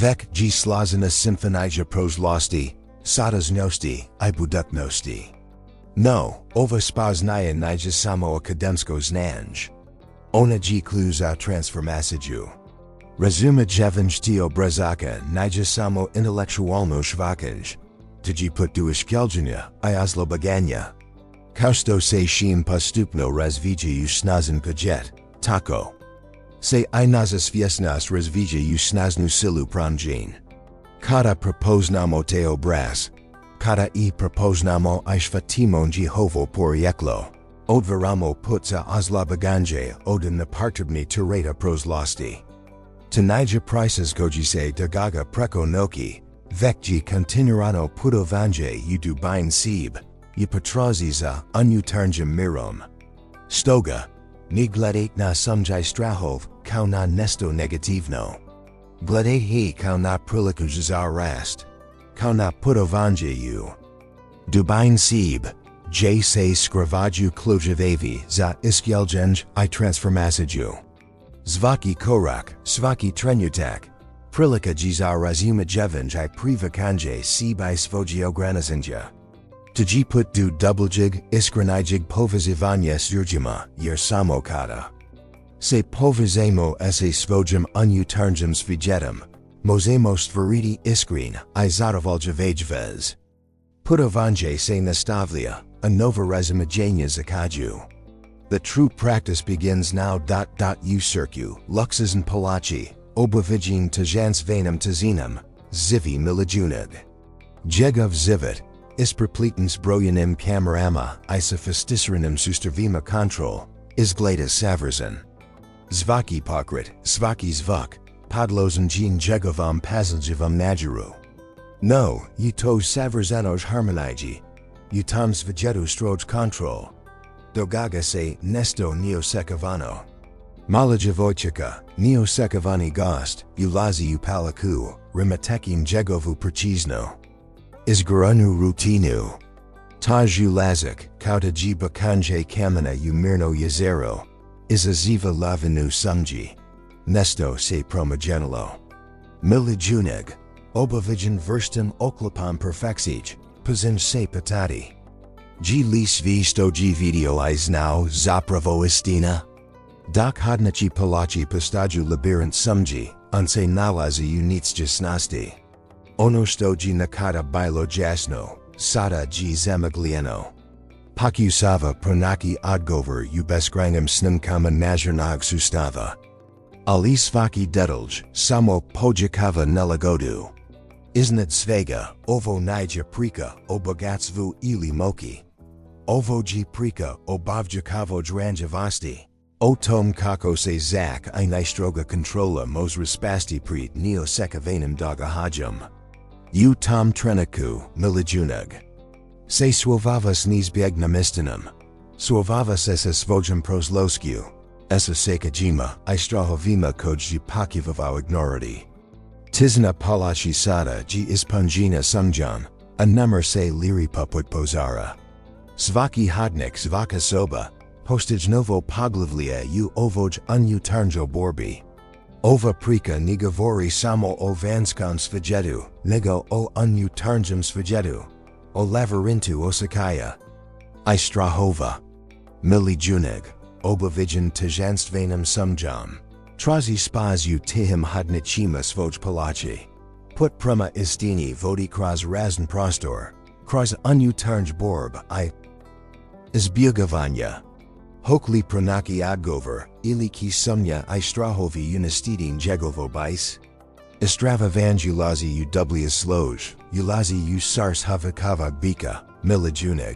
A: Vek g slazana symfonija proslosti, sadaznosti I buduknosti. No, ova spoznaya nija samo akademsko znanj. Ona g kluza transformasiju. Razumijevanje ti obrazaka nija samo intelektualno shvakaj. Tji put do ishkeljenja I osloboganja. Kausto se shim postupno razvija u snazan pajet, tako. Se I naza sviesnas razvija u snaznu silu pranjin. Kada propoznamo te obraz. Kada I propoznamo I shvatimo Jehovo porieklo. Odvaramo putza osloboganje od nepotrebni tereta proslosti. Tanija prices koji se dagaga preko noki, vekji continuano putovanje u dubain sib. I potraziza unutarnjem mirom. Stoga, ni gledate na sumjai strahov, kao na nesto negativno. Gledate kao na priliku za rast. Kao na putovanje u. Dubain sib, j se skrivaju klujevavi za iskjeljenj I transformasiju. Zvaki korak, svaki trenutak. Prilika za razumijevanje I privakanje si by svoje ograničenja. Tji put do doublejig iskrenijig povazivanja surjima jer samo kada. Se povazemo se svojem unutarnjem svijetem, mozemo stvariti iskren I zadovoljavajvez. Putovanje se nastavlja, a novo razumijanje zakaju. The true practice begins now. U circu, luxes palachi, obavijin tajansvanam tazinam, zivi milijunag. Jegov zivit. Isperpletens brojanim kamerama I sophisticeranim sustervima control, izgleda saverzan. Zvaki pokrit, svaki zvuk, podlozen jing jegovam paziljivam najiru. No, u to saverzanoj harmoniji, u tam svajetu stroj control. Dogaga se nesto neosekavano. Mala Djevojčica, neosekavani gost, ulazi u palaku, rimatekim njegovu precizno. Izgaranu rutinu. Taj ulazik, kauta ji bakanje kamena u mirno jezero. Izaziva lavinu sumji. Nesto se promagenilo. Milijunaš. Obavijan verstim oklapam perfeksij, pazin se patati. Ji lis visto ji video iz now zapravo istina. Dok hodnici palaci postaju labirint sumji, unse nalazi unic jasnosti. Ono sto ji nakata bilo jasno, sada ji zamaglieno. Pokusava pronaki odgovor u beskrangam snimkama nadzornog sustava. Ali svaki detalj, samo pojakava nelagodu. Iznad svega, ovo nije prika o bogatstvu ili moki. Ovo ji prika o bavjakavo ranjavosti. O tom kako se zak I najstroga kontrola mos raspasti pred neosekavanim dogahajam. U tom treniku, Milijunaš. Se słowava nizbiegna istinam. Słowava se svojam prosloskiu. Esa sekajima I strahovima koji pokivavu ignorati. Tizna palaci sada ji ispanjina sumjan, a nummer se liri popozara. Svaki hodnik svaka soba, postij novo poglavlja u ovoj unutarnjo borbi. Ova prika ni govori samo o vanskom svijetu, nego o unutarnjem svijetu, o lavirintu osakaja. I strahova. Milijunaš, obavijan tajanstvenim sumjam. Trazi spaz u tihim hodnicima svoj palaci. Put prema istini vodi kroz razn prostor, kroz unutarnj borb I. Izbjegavanja. Hokli pronaki odgovor, ili ki sumnja I strahovi unistidin njegovo bajs. Istravavanje ulazi u dublja sloj, ulazi u sars havakavog bika, Milijunaš.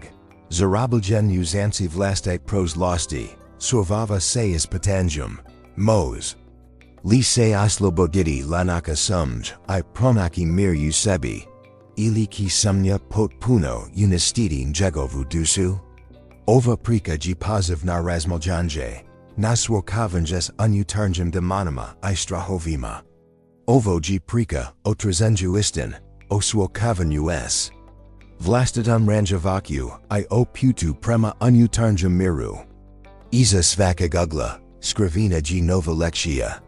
A: Zarabiljen uzanci vlastite proslosti, słowava se ispatanjum. Mos. Li se osloboditi lanaka sumj, I pronaki mir u sebi. Ili ki sumnja potpuno unistiti njegovu dusu. Ova prika ji poziv na razmoljanje. Naswokavanjes unutarnjem demonima I strahovima. Ovo ji prika otrazenju istin, oswokavanju s. Vlastidum ranjavaku I o putu prema unutarnjem miru. Iza svaka gugla. Skrivina ji nova lekcija.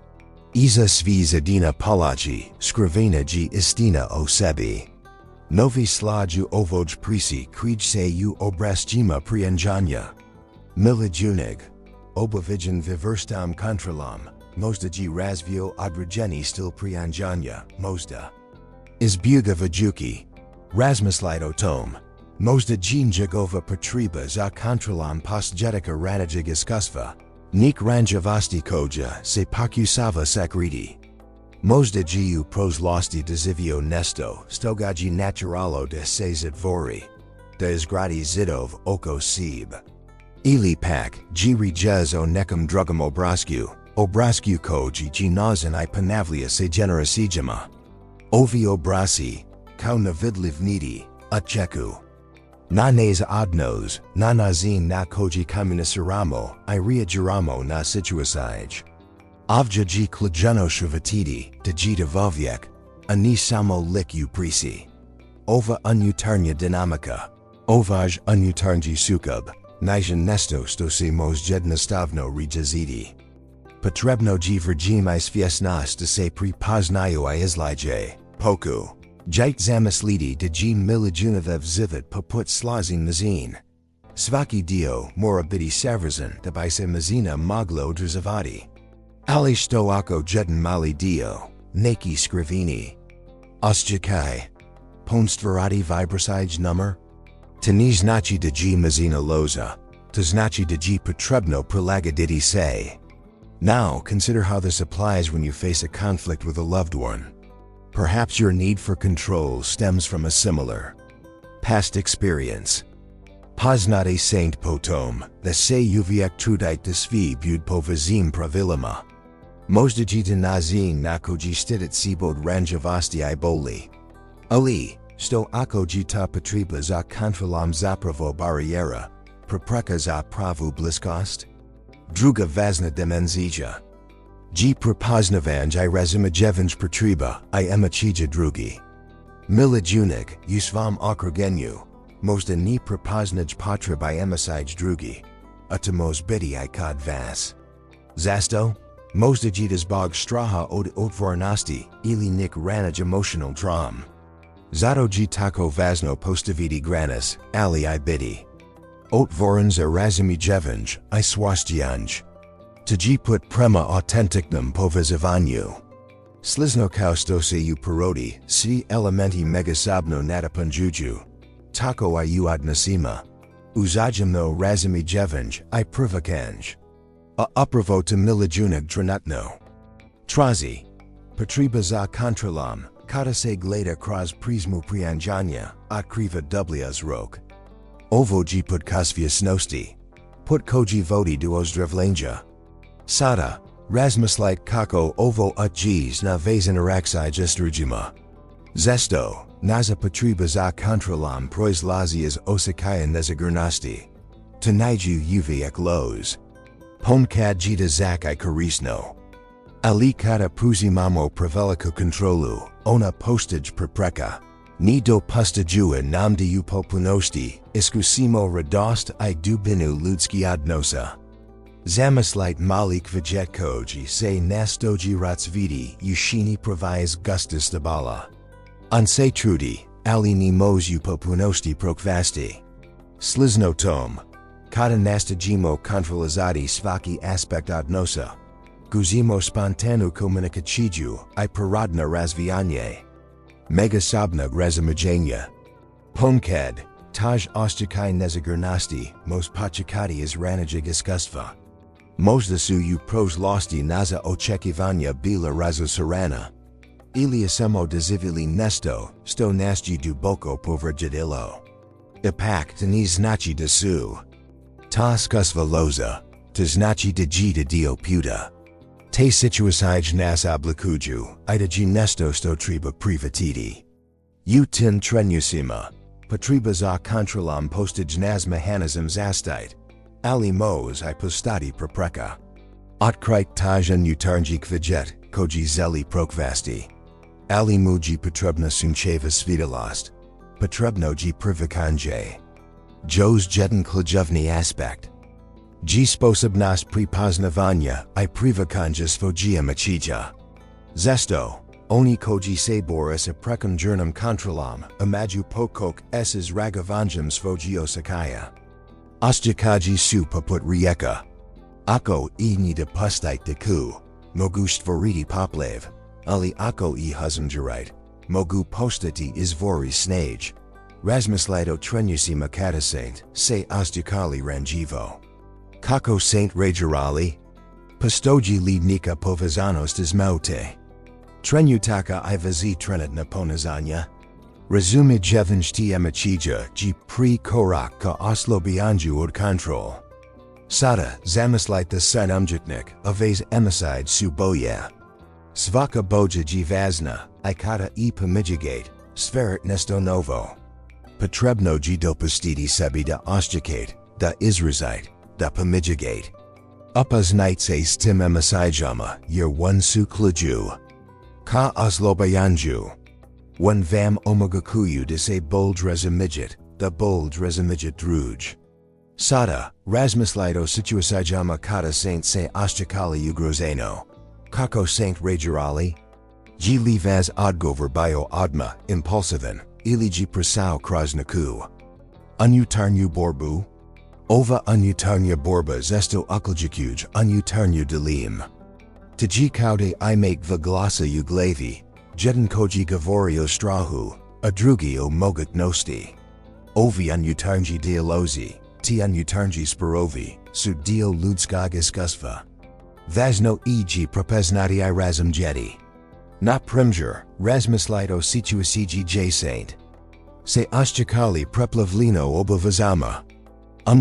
A: Iza svi zadina palaci, skrivina ji istina o sebi. Novi slaju ovoj prisi krij se u obrazcima prianjanja. Milijunaš. Obavijan viverstam kontrolam, možda ji razvio određeni stil prianjanja, možda. Izbjegavajuki. Razmislite o tom. Možda ji njegova potreba za kontrolam postjetika ranijeg iskustva. Nik ranjavosti koja se pokusava sakriti. Možda ji u proslosti dozivio nesto, stoga ji naturalo de se zatvori. Da izgradi zidov oko sib. Ili pak, ji rejez o nekom drugom obrazku koji ji nazan I ponavlja se generosijama. Ovi obrasi, kao navidlivniti, utcheku. Na neza odnos, na nazin na koji komuniciramo, I reagiramo na situacij. Ovdje ji ključno shvatiti, da ji dovovjek, a ni samo lik u prisi. Ova unutarnja dinamika. Ovaj unutarnji sukob, nije nesto što se mos jednostavno razjasniti. Potrebno ji vreme svjesnost da se prepoznaju I izlaže, poku. Jit zamisliti da ji Milijunaš zivit poput slazin mazin. Svaki dio mora biti savrzan da bi se mazina moglo odrazovati. Ali što ako jedan mali dio, neki skrivini. Osjećaj. Ponstvarati vibrasij nummer. To ne znači da ji mazina loza, to znači da ji potrebno prilagoditi se. Now consider how this applies when you face a conflict with a loved one. Perhaps your need for control stems from a similar past experience. Poznate saint potom, da se uvijek trudite svi bud povazim pravilima. Možda ji nazin na koji stitit sibod ranjavosti I boli. Ali, sto ako ji ta potreba za kontrolam zapravo barijera, prepreka za pravu bliskost? Druga vazna dimenzija. G prepoznavanj I razumijevanje potreba I emacija drugi. Milijunaš u svom okruženju. Možda ni prepoznaj potreba I emasij drugi. A to mož biti I kod vas. Zasto? Možda G zbog straha od otvorenosti ili nik ranij emotional dram. Zato G tako važno postaviti granis, ali I biti. Otvoren za razumijevanje I swastianj. To G put prema autentiknom povezivanju. Slizno kao što se u porodi, si elementi megasobno nadapunjuju. Tako I odnosima. Uzajamno razumijevanje I privakanj. A upravo to milijunaš trenutno. Trazi. Potreba za kontrolom, kada se gleda kroz prizmu prianjanja, otkriva dubljas rok. Ovo G podkasvjesnosti. Put koji vodi do ozdravljenja. Sada, razmislit kako ovo utjez na vezanarakcija s drugima. Zasto, naza potreba za kontrolom proizlazi iz osjećaja nesigurnosti. To najdu uvijek loz. Ponekad G zak I korisno. Ali kada preuzimamo preveliko kontrolu, ona postage prepreka. Ni dopuštajua nam de u popunosti, iskusimo radost I dubinu ludski odnosa. Zamislit malik vijetkoji se nastoji ratsvidi ushini provize gustus dabala. Anse trudi, ali ni moj u popunosti prokvasti. Slizno tom. Kada nastajimo kontrolizati svaki aspekt odnosa. Guzimo spontanu komunikaciju I prirodno razvijanje. Megasobnog razumijanja. Ponekad, taj osjećaj nesigurnosti most počekati iz ranijeg iskustva. Možda su u prošlosti naza očekivanja bila razusarana. Ili samo doživjeli nešto, što nas duboko povredilo. Ipak to ni znači da su. Ta iskustva loza, to znači da G dio puta. Te situacije nas oblikuju, I da G nešto što treba privatiti. U tin trenusima, potreba za kontrolom postage nas mehanizm zastit. Ali moj I postati prepreka. Otkrit tajan jutarnjik vijet, koji zeli prokvasti. Ali muji potrebna suncheva svidalost. Potrebno G privakanje. Jos jedan ključovni aspekt. G sposobnost prepoznavanja I privakanja svojia machija. Zasto, oni koji se bore sa prekonjurnim kontrolom, imaju pokok s ragovanjem svojio sakaya. Osjećaji su poput rijeka. Ako I ni dopustit taku, mogu stvoriti popliv, ali ako I hazanjarit, mogu postati izvori snage. Razmislito trenusima kada saint, se osjećali ranjivo. Kako saint regerali? Postoji lidnika povezanost izmaute. Trenutaka I vazi trenutna ponazanya. Razumijevanje ti amachija G pri korak ka oslobianju od kontrol. Sada zamislite sen umjetnik a vez emasij suboja. Svaka boja G vazna I kada I pomijagate, sferit nesto novo. Potrebno G dopustiti sebi da osjećat, da izrazit, da pomijagate. Upoznajte se s tim emasijama jer one su ključu. Ka oslobianju. One vam omogakuju da se bold razumijat, da bold razumijat druj. Sada, razmislito situacijama kada saint se osjećali ugrozeno. Kako saint regerali? G li vaz odgovor bio odma, impulsivan, ili G presao kroz naku. Unutarnju borbu? Ova unutarnja borba zesto uključuj unutarnju dilim. To G kaude I make glasa u glavi. Jedan koji govori o strahu, a drugi o mogutnosti. Ovi unutarnji dialozi, ti unutarnji sporovi, su dio ludskog iskustva. Važno G propoznati I razumjeti. Na primjer, razmislito situaciji J saint. Se osjećali preplavljeno obavezama.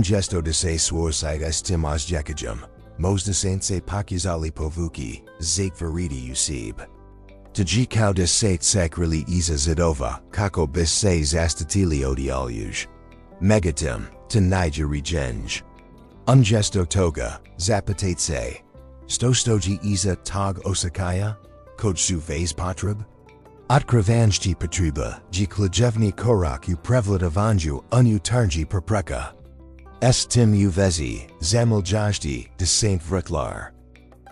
A: Gesto da se sворsite s tim osjećajem, možda saint se pokazali povuki, zatvoriti usib. To G kao da se sakrili iza zadova, kako bis se zastatili odialuj. Megatim, to Nija Regenj. Ungesto toga, zapatate. Stostoji iza tog osakaya, kodsu vez potreb. Otkrivanjti potreba, ji klejevni korak u prevladavanju unutarji perpreka. Tim u vezi, zameljajti, de Saint Vrtlar.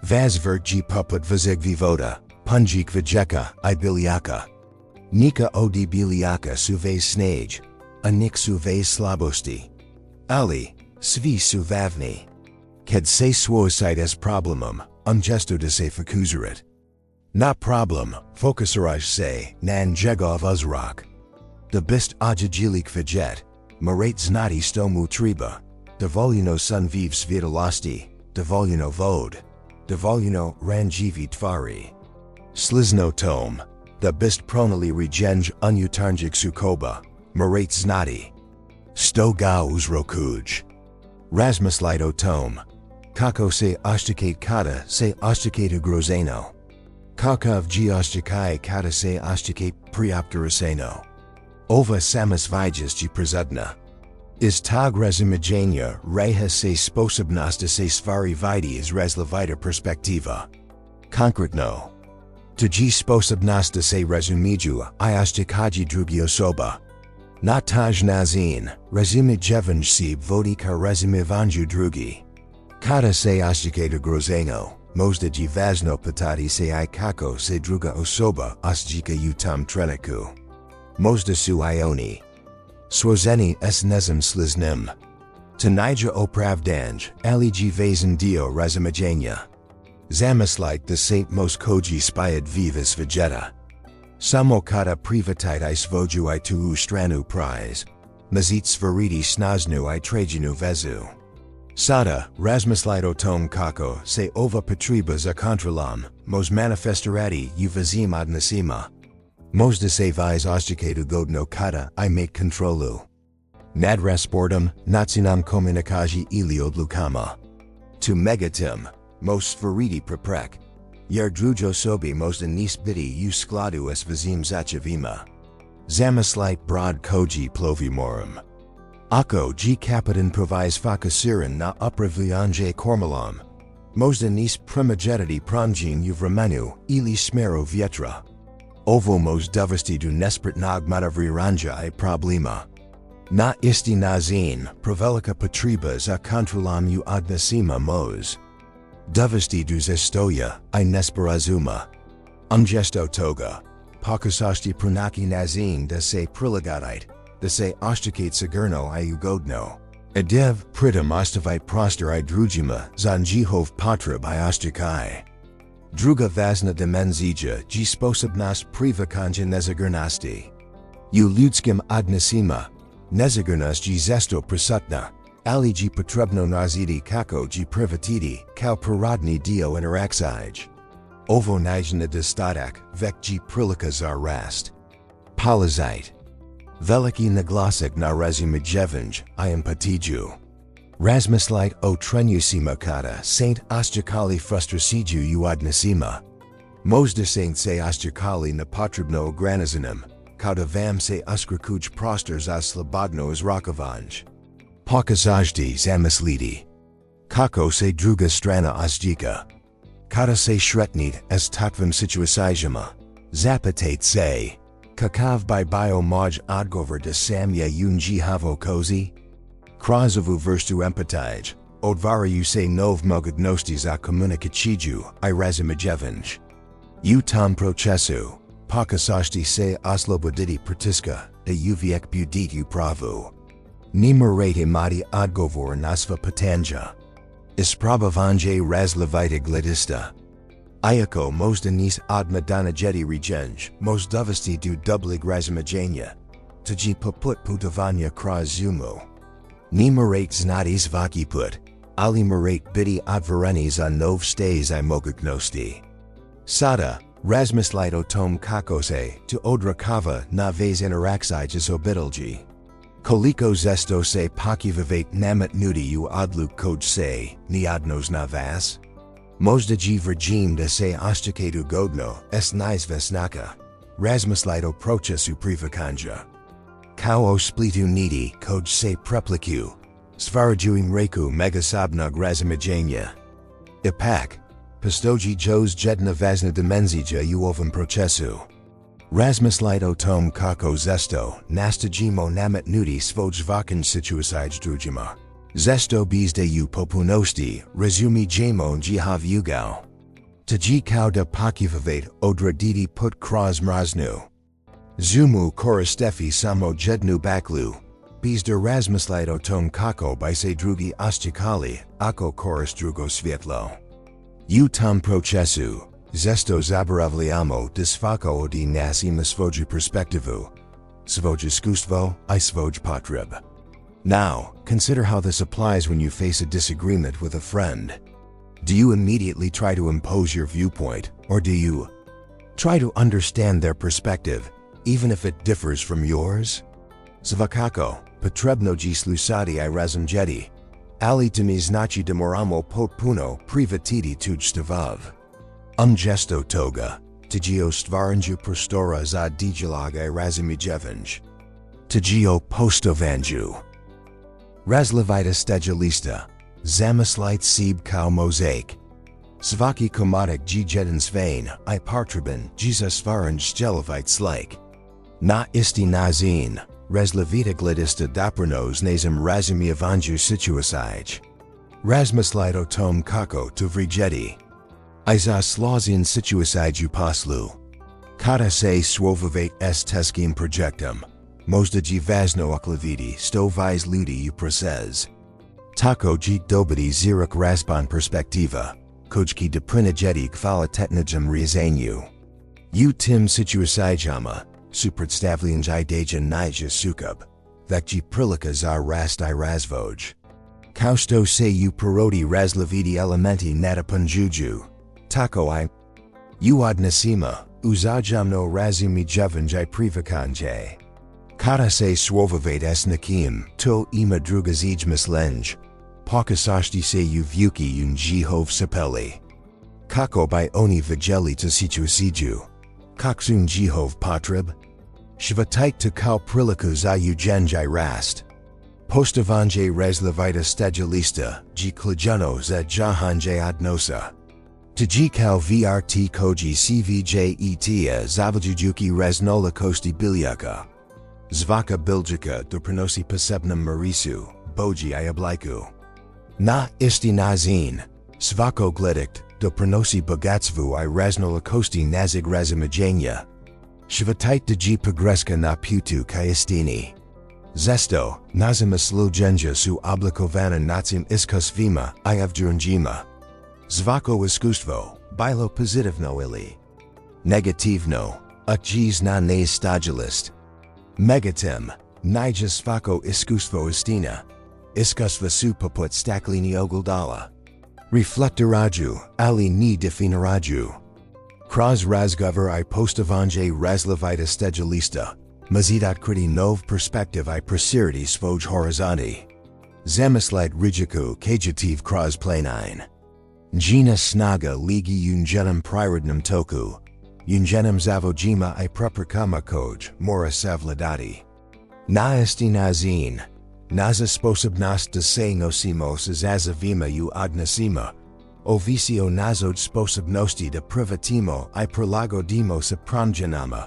A: Vazvertji puput vazig voda, punjik vajeka, I biliaka. Nika odi biliaka su vez snage, anik su vez slabosti. Ali, svi su vavni. Kad se suicides problemum, ungesto de se fakuzarit. Na problem, fokusaraj se, nan jegov uzrak. De bist ajajilik vajet, marat znati stomu treba, dovoljeno sun viv svjetlosti, dovoljeno vod, dovoljeno ranjivi tvari. Slizno tom, de bist pronali regenj unutarnjik sukoba, marat znati. Sto ga uzrokuj. Razmislito tom. Kako se oshtakate kata se oshtakate grozeno. Kakav g oshtakai kata se oshtakate priopteraseno. Ova samas vijesti prezudna. Iz tog razumijanja reha se sposobnosti se stvari vidi iz različita perspektiva. Konkretno. Tuji sposobnosti se razumiju I oštakaji drugi osoba. Na taj nazin, razumijevanj si vodi ka razumijevanju drugi. Kada se oshtakate grozeno, možda ji važno pitati se I kako se druga osoba osjeća u tom trenutku. Možda su ioni. Swozeni s nezem sliznem. Tanija opravdanj, ali ji vezan dio razumijanja. Zamislite de Saint most koji spajed vivas vegeta. Samo kada privatite svoju I tu stranu prize. Mazit svariti snaznu I trajinu vezu. Sada, razmislito tom kako se ova potreba za kontrolam, mos manifestarati u vazim odnosima. Možda se viz oshtakate godno kada I make kontrolu. Nad rasportum, nacinam komunikaji ili odlukama. Tu megatim, mos svariti preprek. Jer drugo sobi možda nis biti u skladu s vazim zachavima. Zamislite broad koji plovimorum. Ako g kapitan provis fokusiran na upravljanje kormalam. Možda nis primogetati pronjin u vremenu ili smero vjetra. Ovo mos dovesti do nespretnog manevriranja I problema. Na isti nazin, provelika potreba za kontrolam u odnosima mos. Dovesti do zestoja I nesperazuma. Ungesto toga. Pokusashti pranaki nazin da se prilagadite. Da se oshtakate sigurno I ugodno. Edev pritam ostavite prostor I drugima za njihov potreb I oshtakai. Druga vazna dimenzija g sposobnost privakanja nezagurnosti. U ljudskim odnosima, nezagurnost g zesto prisutna, ali g potrebno nazidi kako g privatiti kao prirodni dio interakcij. Ovo nije nedostatak, vek g prilika za rast. Polazite. Veliki naglasak na razumijevanj I empatiju. Razmislite o trenusima kada Saint oshtakali frustraciju u odnosima. Možda Saint se oshtakali na potrebno ogranizanim, kada vam se uskrakuj prostor za slobodno izrakovanje. Pokazajte zamisliti. Kako se druga strana osjeća. Kada se sretnit s takvim situacijama. Zapitate se. Kakav by bio moj odgovor da samya unjihavo kozi? Krazovu verstu empatij, odvaraju se nov mogudnosti za komunikaciju I razumijevanj. U tom procesu, pokazashti se osloboditi pritiska da uvijek budit pravu. Nimerate imati odgovor na sva pitanja. Isprobavanje razlivita gledista. Iako možda nis odma donajeti regenj, most dovesti do dublig razumijanja. Tuji poput putovanja kroz zumu. Nimerate znati svaki put, ali merate biti odvoreni za nov stays I mogugnosti. Sada, razmislito tom kako se to odrakava na vez interakcij s obitelji. Koliko zesto se pokivavate namatnuti u odluk se, ni odnos na vas? Možda g regime da se oshtakate ugodno s neizvesnaka. Razmislito procesu privakanja. Kao splitu niti, koj se prepliku. Stwarajuing reku megasabnog razumijenia. Ipak. Postoji jos jedna vazna dimenzija u ovom procesu. Razmislite o tom kako zesto, nastajimo nametnuti svoj vakan situacij drugima. Zesto bizde u popunosti, razumijemo njihov ugao. Taji kao da pokivavate odraditi put kroz mraznu. Zumu koristefi samo jednu baklu. Bizde razmislite o tom kako by se drugi ostakali, ako koris drugo svjetlo. U tom procesu, zesto zaboravljamo da svako od nas ima svoju perspektivu, svoj iskustvo I svoj potreb. Now, consider how this applies when you face a disagreement with a friend. Do you immediately try to impose your viewpoint, or do you try to understand their perspective, even if it differs from yours? Svakako, potrebnoji slusati I razumjeti, ali temi znači da moramo potpuno privatiti tuj stavav. Gesto toga, tagio stvaranju prostora za dijalog I razumijevanje. Tagio postovanju. Razlivita stejalista, zamislite sebe kao mozaik. Svaki komatik jedan svein I potreban za stvaranj stelovite slik. Na isti nazin, razlivita gledista doprinos nazem razumijevanju situacij. Razmislite o tom kako to vrijeti. I za slazin situaciju poslu. Kada se svovavate s teskim projektom, možda važno okliviti sto viz ljudi u proces. Tako dobiti ziruk raspon perspektiva, kojki doprinajeti kvalitetnijam rješenju. U tim situacijama, suprotstavljanje deja nija sukob, vekji prilika za rast I razvoj. Kao što se u parodi razliviti elementi nadapunjuju, tako I odnosima, uzajamno razumijevanje privakanje. Kada se svovavate s nekim, to ima drugazij mislenj. Pokazati se u vjuki njihov sapeli. Kako by oni vidjeli ta situaciju? Kak su njihov potreb? Shvatajte to kao priliku za ujenjaj rast. Postavanje razlivita stejalista, kliđano za jahanje odnosa. Taji kao vrt koji cvjet zavajujuki raznola kosti biljaka. Zvaka biljaka doprinosi posebnom marisu, boji I obliku. Na isti nazin, svako gledikt doprinosi bogatstvu I raznola kosti nazig razumijenia. Shvatajte taji pogreska na putu ka istini. Zesto, nazima služenja su oblikovana nacim iskustvima I avdurunjima. Svako iskustvo, bilo pozitivno ili negativno, utjiz na nestajalist. Megatim, nija svako iskustvo istina. Iskustva su poput staklini ogledala. Reflektoraju, ali ni definiraju. Kroz razgovor I postavanje razlivita stejalista, mazid otkriti nov perspektiv I prosiriti svoj horizonti. Zamislite rijiku kajativ kroz planin. Njina snaga ligi unjenim prirodnim toku. Unjenim zavojima I preprikama koj mora savladati. Na isti nazin, naza sposobnost da se nosimo sa zazavima u odnosima. Ovisio nazod sposobnosti da privatimo I prilagodimo sa promjenama.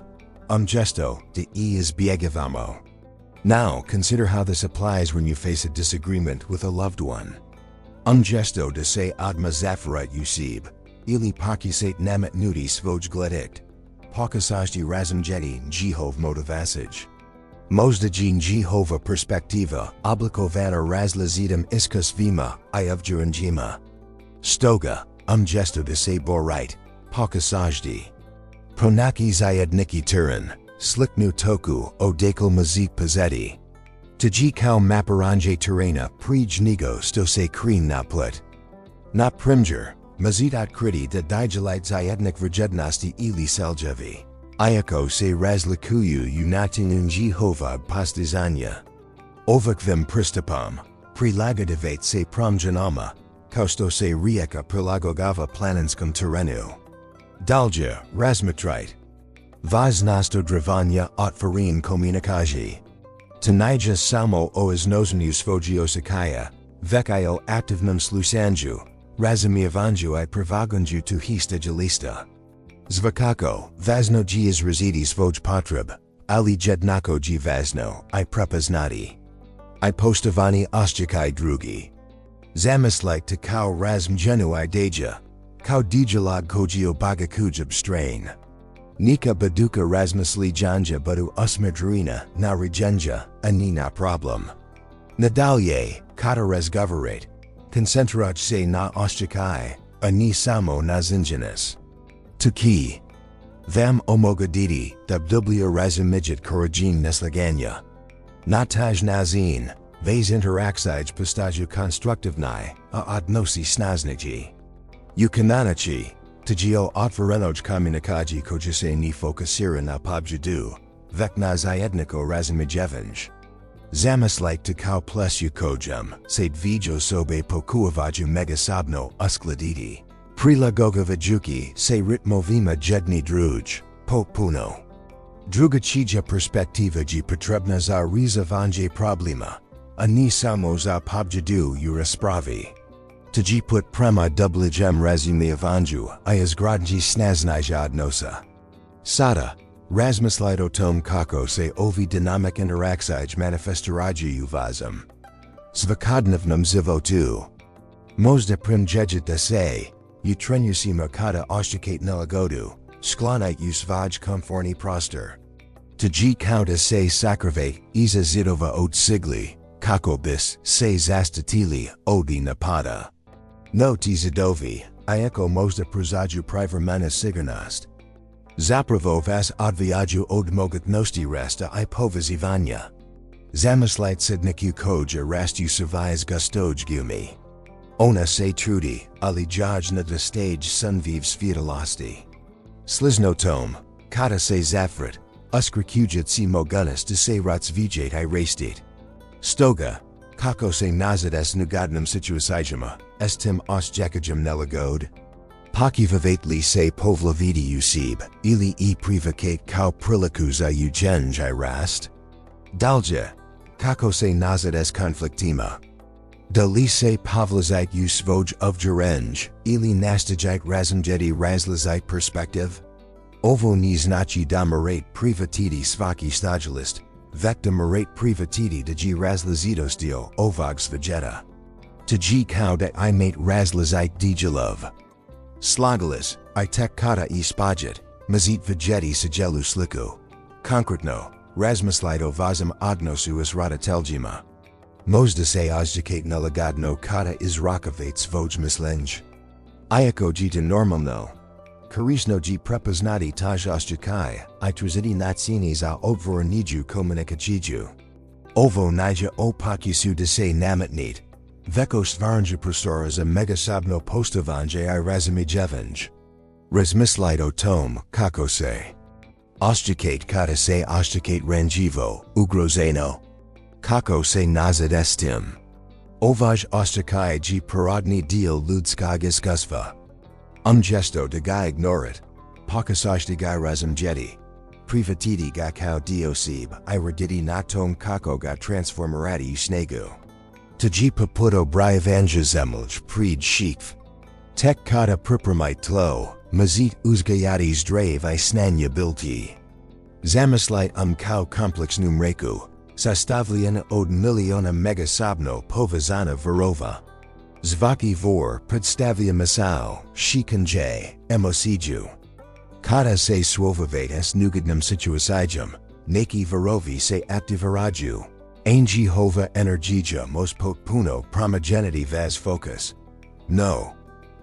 A: Gesto da izbjegavamo. Now consider how this applies when you face a disagreement with a loved one. Gesto da se odma zafarat usib, ili pakisate nametnuti svoj gledikt. Pokazati razumjeti njihov motivasij. Moždaji njihova perspektiva oblikovana različitim iskustvima I avdurunjima. Stoga, gesto da se borite, pokazati. Pronaki zajedniki turin, sliknu toku odekal mazik pazeti. Taji kao maparanje terena prijnigo sto se krin naplet. Na primjer, mazid otkriti da dijalite zajednik vrjednosti ili seljevi. Iako se razlikuju unatin njihova postizanja. Ovakvim pristupom, prilagodavate se promjenama, kao što se rijeka prilagodava planinskom terenu. Dalje, razmotrite. Važnost održavanja otvoren komunikacije. Tanija samo o iznożeniu swojego osakaya, wekajo aktywnym slusanju, razumiewanju I prowaganju tu history lista. Zwakako, ważno ji is rezidi swoj potreb, ali jednako ji ważno I prepoznati. I postawani oszczekaj drugi. Zamyslik to kau razmjenu I deja, kau dijalog kogio bagakujab strain. Nika baduka razmisli janja budu usmadrina na rejenja, ani na problem. Nadalje, kata razgovarat, koncentrać se na oszczekaj, ani samo na zinjanis. Tuki. Vam omogadidi, w razumijat korajin neslagania. Nataj nazin, vez interakcije postaju konstruktivnai, a odnosi snazniji. Ukananachi, tagio otvorenoj komunikaji kojise ni fokusira na pobjedu, vek na zajedniko razumijevanje. Zamyslik to kau plesju kojum, se dvijo sobe pokuavaju megasobno uskladiti. Prilagogovajuki se ritmovima jedni druj, puno. Drugacija perspektiva ji potrebna za rizavanje problema, a ni samo za pobjedu u raspravi. Taji put prema dublijem razumievanju I izgradnji snaznija odnosa. Sada, razmislit o tom kako se ovi dynamic interakcije manifestiraju vazem. Svakodnevnom životu. Možda primjeđit da se, utrenusima kada oszczekać nelagodu, sklonit u svaj komfortni prostor. Taji kauta se sakrave iza zidova od sigli, kako bis se zastatili odi napada. No ti zidovi, iako možda prozaju privremena sigurnost. Zapravo vas odviaju od mogućnosti resta I povezivanja. Zamyslit sedniku koja rastu surviz gustoj gumi. Ona se trudi, ali jaj na da stage sunviv svjetlosti. Slizno tom, kada se zafrit, uskrikujat si mogunas da se razvijat I restit. Stoga, kako se nazad nugadnim situacijama, estim oszczekajam nelagod. Pokivavatli se povlavidi usib, ili I privakat kao priliku za ujenj I rast. Dalje, kako se nazad konfliktima. Da li se povlazit u svoj uvjerenj, ili nastajit razumjeti razlazit perspektiv? Ovo ni znači da morat privatiti svaki stajlist, vek da morat privatiti da ji razlazitostio ovog svijeta. Taji kao da I mate razlazit dijalov. Slagalis, I tek kada I spajat, mazit vijeti sigelu sliku. Konkretno, razmislit o vazem odnosu izradateljima. Možda se oszczekać nelagodno kada izrakovat svoj mislenj. Iako ji to normalno. Korisno ji prepoznati taj oszczekaj, I truziti nacini za odvoreniju komunikaciju. Ovo nija o pokusu da se nametnit. Veko stvarnja prostora za megasobno postavanje I razumijevanje. Razmislit o tom, kako se oszczekać kada se oszczekać ranjivo, ugrozeno. Kako se nazad estim. Ovaj oszczekaj ji porodni deal ludskog iskustva. Gesto da ga ignorat. Pokasashti ga razumjeti. Privatiti ga kao diosib I raditi na tom kako ga transformarati u snegu. Taji paputo brajevanja zemlj pred shikv. Tek kada pripremit tlo, mazit uzgayati zdrave I snanja bilti. Zamyslit kao kompleksnum reku. Sastavljena od miliona megasobno povezana verova. Zvaki vor predstavlja misao, shikanje, emosiju. Kada se svovavat nugadnim situacijam, neki verovi se aktiviraju. Anji hova energija most potpuno promogenity vaz focus. No.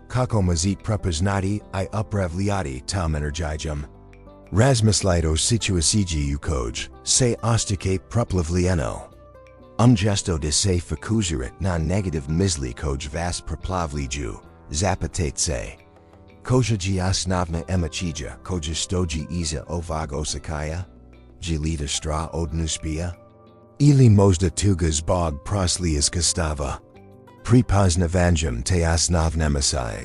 A: Kako mazit prepoznati I upravljati tom energijam. Razmislit o situaciji u koj se oszczekać proplavljeno. Gesto da se fokusirat na negativ misli koj vas proplavliju, zapitate se. Koja ji osnovna emocija koja stoji iza ovog osakaya? Jelita stra od nuspija? Ili možda tuga zbog proslija stava? Prepoznavanjem te osnovna mesaj.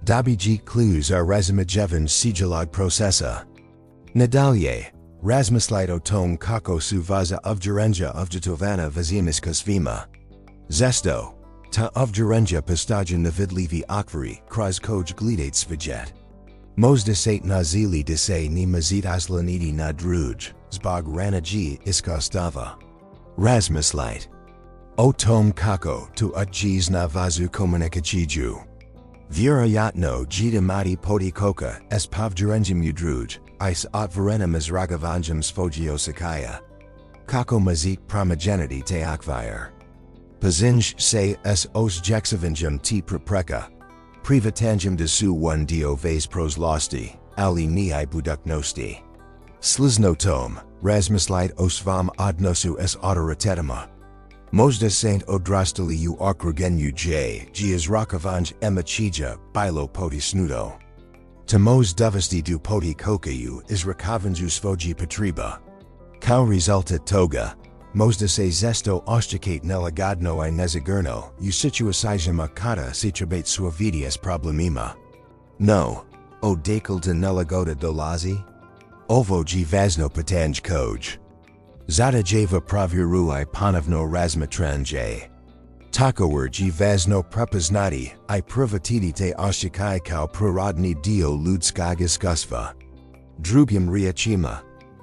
A: Dobiji clues are razumijevanje sijelog procesa. Nadalje, Razmislight o tom kako su vaza ovdjerenja ovdjetovana vaziemiska svima. Zesto, ta ovdjerenja postaja navidlivi akvari, kroz koj gledate svijet. Možda se nazili da se ni mazit aslaniti na druge, zbog ranaji iskostava. Razmislight o tom kako tu utjiz na vazu komunikaciju. Vjerojatno jita mati poti koka es povdjerenjem udruge, is otvorenem izragavanjem svojio sakaya. Kako mazit promogenity te akvire. Pazinj se es os jexavanjem ti prepreka. Privatanjem de su one dio vase proslosti, ali ni buduknosti. Slizno tom, razmislight osvam odnosu es autoritetama. Možda saint odrastali u okrugenu g izrakavanj emachija, bilo poti snudo. Tamos dovesti du poti kokaju izrakavanju svoji potriba. Kao rezultat toga, možda se zesto oščekate nelagodno I nezagurno u situacijama kada se trebate suaviti s problemima. No, o dakle de nelagoda dolazi? Ovo g vazno patanj koj. Zada jeva provjeru I ponovno razmatranje. Takower g vazno prepoznati I privatiti te oščekaj kao prirodni dio ludskog iskustva. Drugim riječima,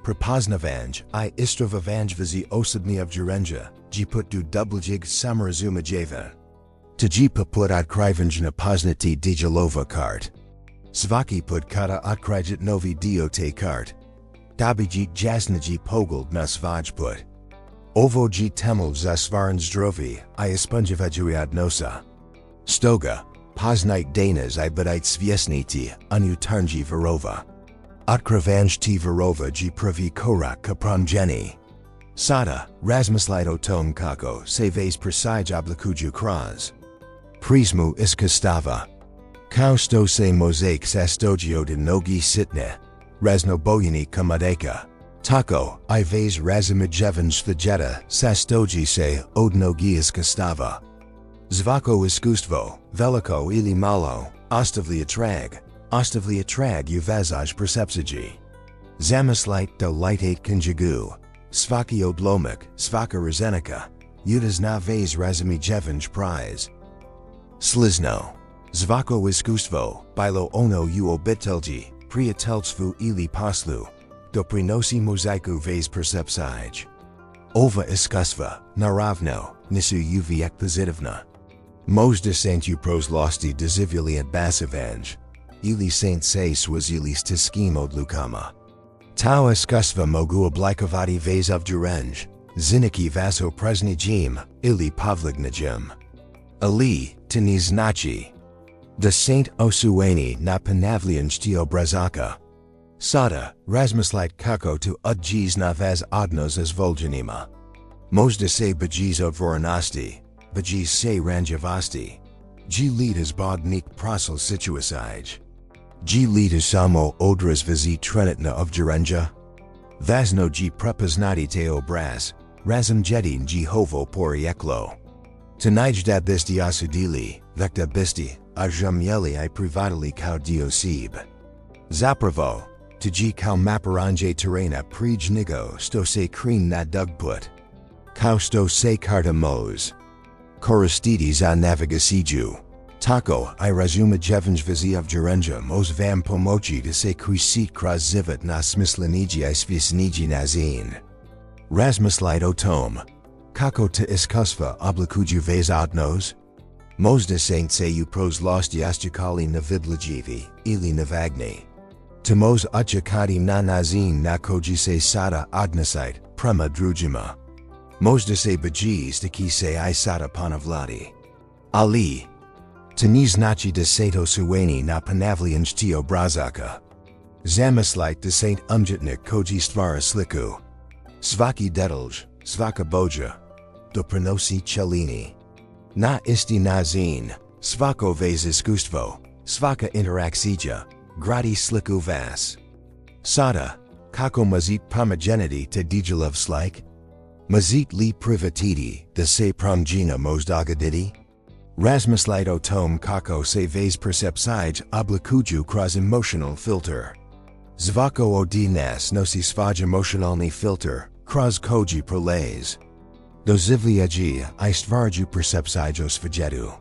A: prepoznavanj I istrovavanj vazi osobni ovdjerenja, g put du dubljig samarazumijeva. To g poput otkrivanj na poznati dijelova kart. Svaki put kada otkrijat novi dio te kart. Dobijit jasniji pogled na svoj put. Ovo g temel za stvarno zdrovi I ispunjavaju odnosa. Stoga, poznajt danas I budite svjesniti unutarnji verova. Otkrivanj ti verova g pravi korak kapranjeni. Sada, razmislight o tom kako se vase presij oblikuju kroz. Prismu iskostava. Kao sto se mozaik sastojio de nogi sitne. Raznobojeni komadeka. Tako, I vase razumijevanje svijeta sastoji se od nogi iskostava. Zvako iskustvo, veliko ili malo, ostavlja trag u vazaj percepciji. Zamislight do lightate konjugu. Svaki odlomak, svaka razenika, udas na vase razumijevanje prize. Slizno. Zvako iskustvo, bilo ono u obitelji, prijateljstvu ili poslu, doprinosi mozaiku vase percepcij. Ova iskustva, naravno, nisu uvijek pozitivna. Možda saint u proslosti dozivili adbasivanj, ili saint se swazili stiskim odlukama. Tau iskustva mogu oblikovati vase ovdjerenj, ziniki vaso preznijim, ili povlignijim. Ali, tni znači. Da saint osueni na ponavljanj ti obrazaka. Sada, razmislight kako tu udjiz na vaz odnos izvoljenima. Možda se bajiz odvorenosti, bajiz se ranjavosti. G lidas bodnik prosel situacij. G lidas samo odraz vazi trenitna ovdjerenja. Vazno g prepoznati te obraz, razumjedin g hovo porieklo. Tanajdad bisti osudili, vekta bisti, ajamjeli I privatili kao diosib. Zapravo, to g kao maparanje terena prijnigo sto se krin na dugput. Kao sto se karta moz. Koristiti za navigaciju. Tako I razumijevanje vazi ovdjerenja moz vam pomoći da se kusit kroz zivit na smisleniji I svisniji nazin. Razmislight o tom. Kako te iskustva oblikuju vase odnos? Možda saint se u proslosti oščekali navidljivi ili navagni. Tamos očekati na nazin na koji se sada odnosite prema drugima. Možda se bajiz da ki se I sada ponavljati. Ali, to ni znači da se to sueni na ponavljanj ti obrazaka. Zamislight da saint umjetnik koji stvara sliku. Svaki detalj, svaka boja, doprinosi celini. Na isti nazin, svako vase iskustvo, svaka interakcija, gradi sliku vas. Sada, kako mazit promogenity te dijelov slik? Mazit li privatiti da se promjena mozdogaditi? Razmislight o tom kako se vase percepcij oblikuju kroz emotional filter. Zvako od nas nosi svaj emocjonalny filter, kroz koji prolaz. Dozivljaji I stvarju percepciju svajetu.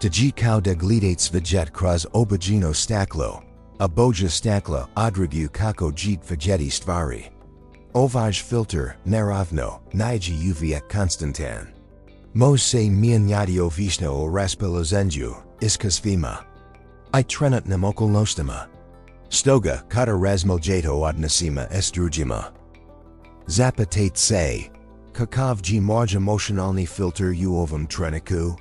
A: Tji kao da gledate svajet kroz obojeno staklo, oboje staklo odruguju kako jit vajeti stvari. Ovaj filter, naravno, nije uvijek konstantan. Može se mijenjati ovisno o raspoloženju, iskustvima I trenutnim okolnostima. Stoga kada razmiljato odnosima s drugima. Zapitate se, kakav ji moj emocionalny filter u ovom trenutku?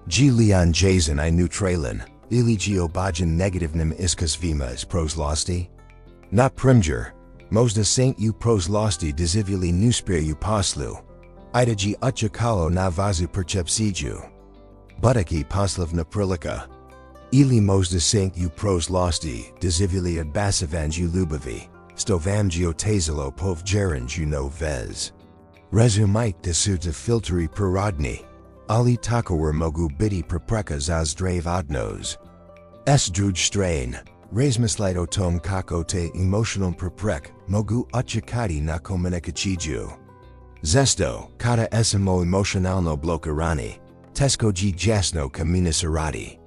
A: Ji lian jason I neutralan, ili ji obajan negativnim iskustvima s prošlosti? Na primjer, možda saint u prošlosti doživjeli neuspjeh u poslu. Ida ji očekalo na vazu percepciju. Budaki poslovna prilika. Ili možda saint u prošlosti doživjeli odbacivanje ljubavi, stovanju otezalo povjerenju no vez. Razumije da su ta filteri prirodni, ali također mogu biti prepreka za zdrav odnos. S druge strane, razmišljati o tom kako te emotional preprek mogu očekati na komunikaciju. Zesto, kada smo emocionalno blokirani, teško ji jasno komunicirati.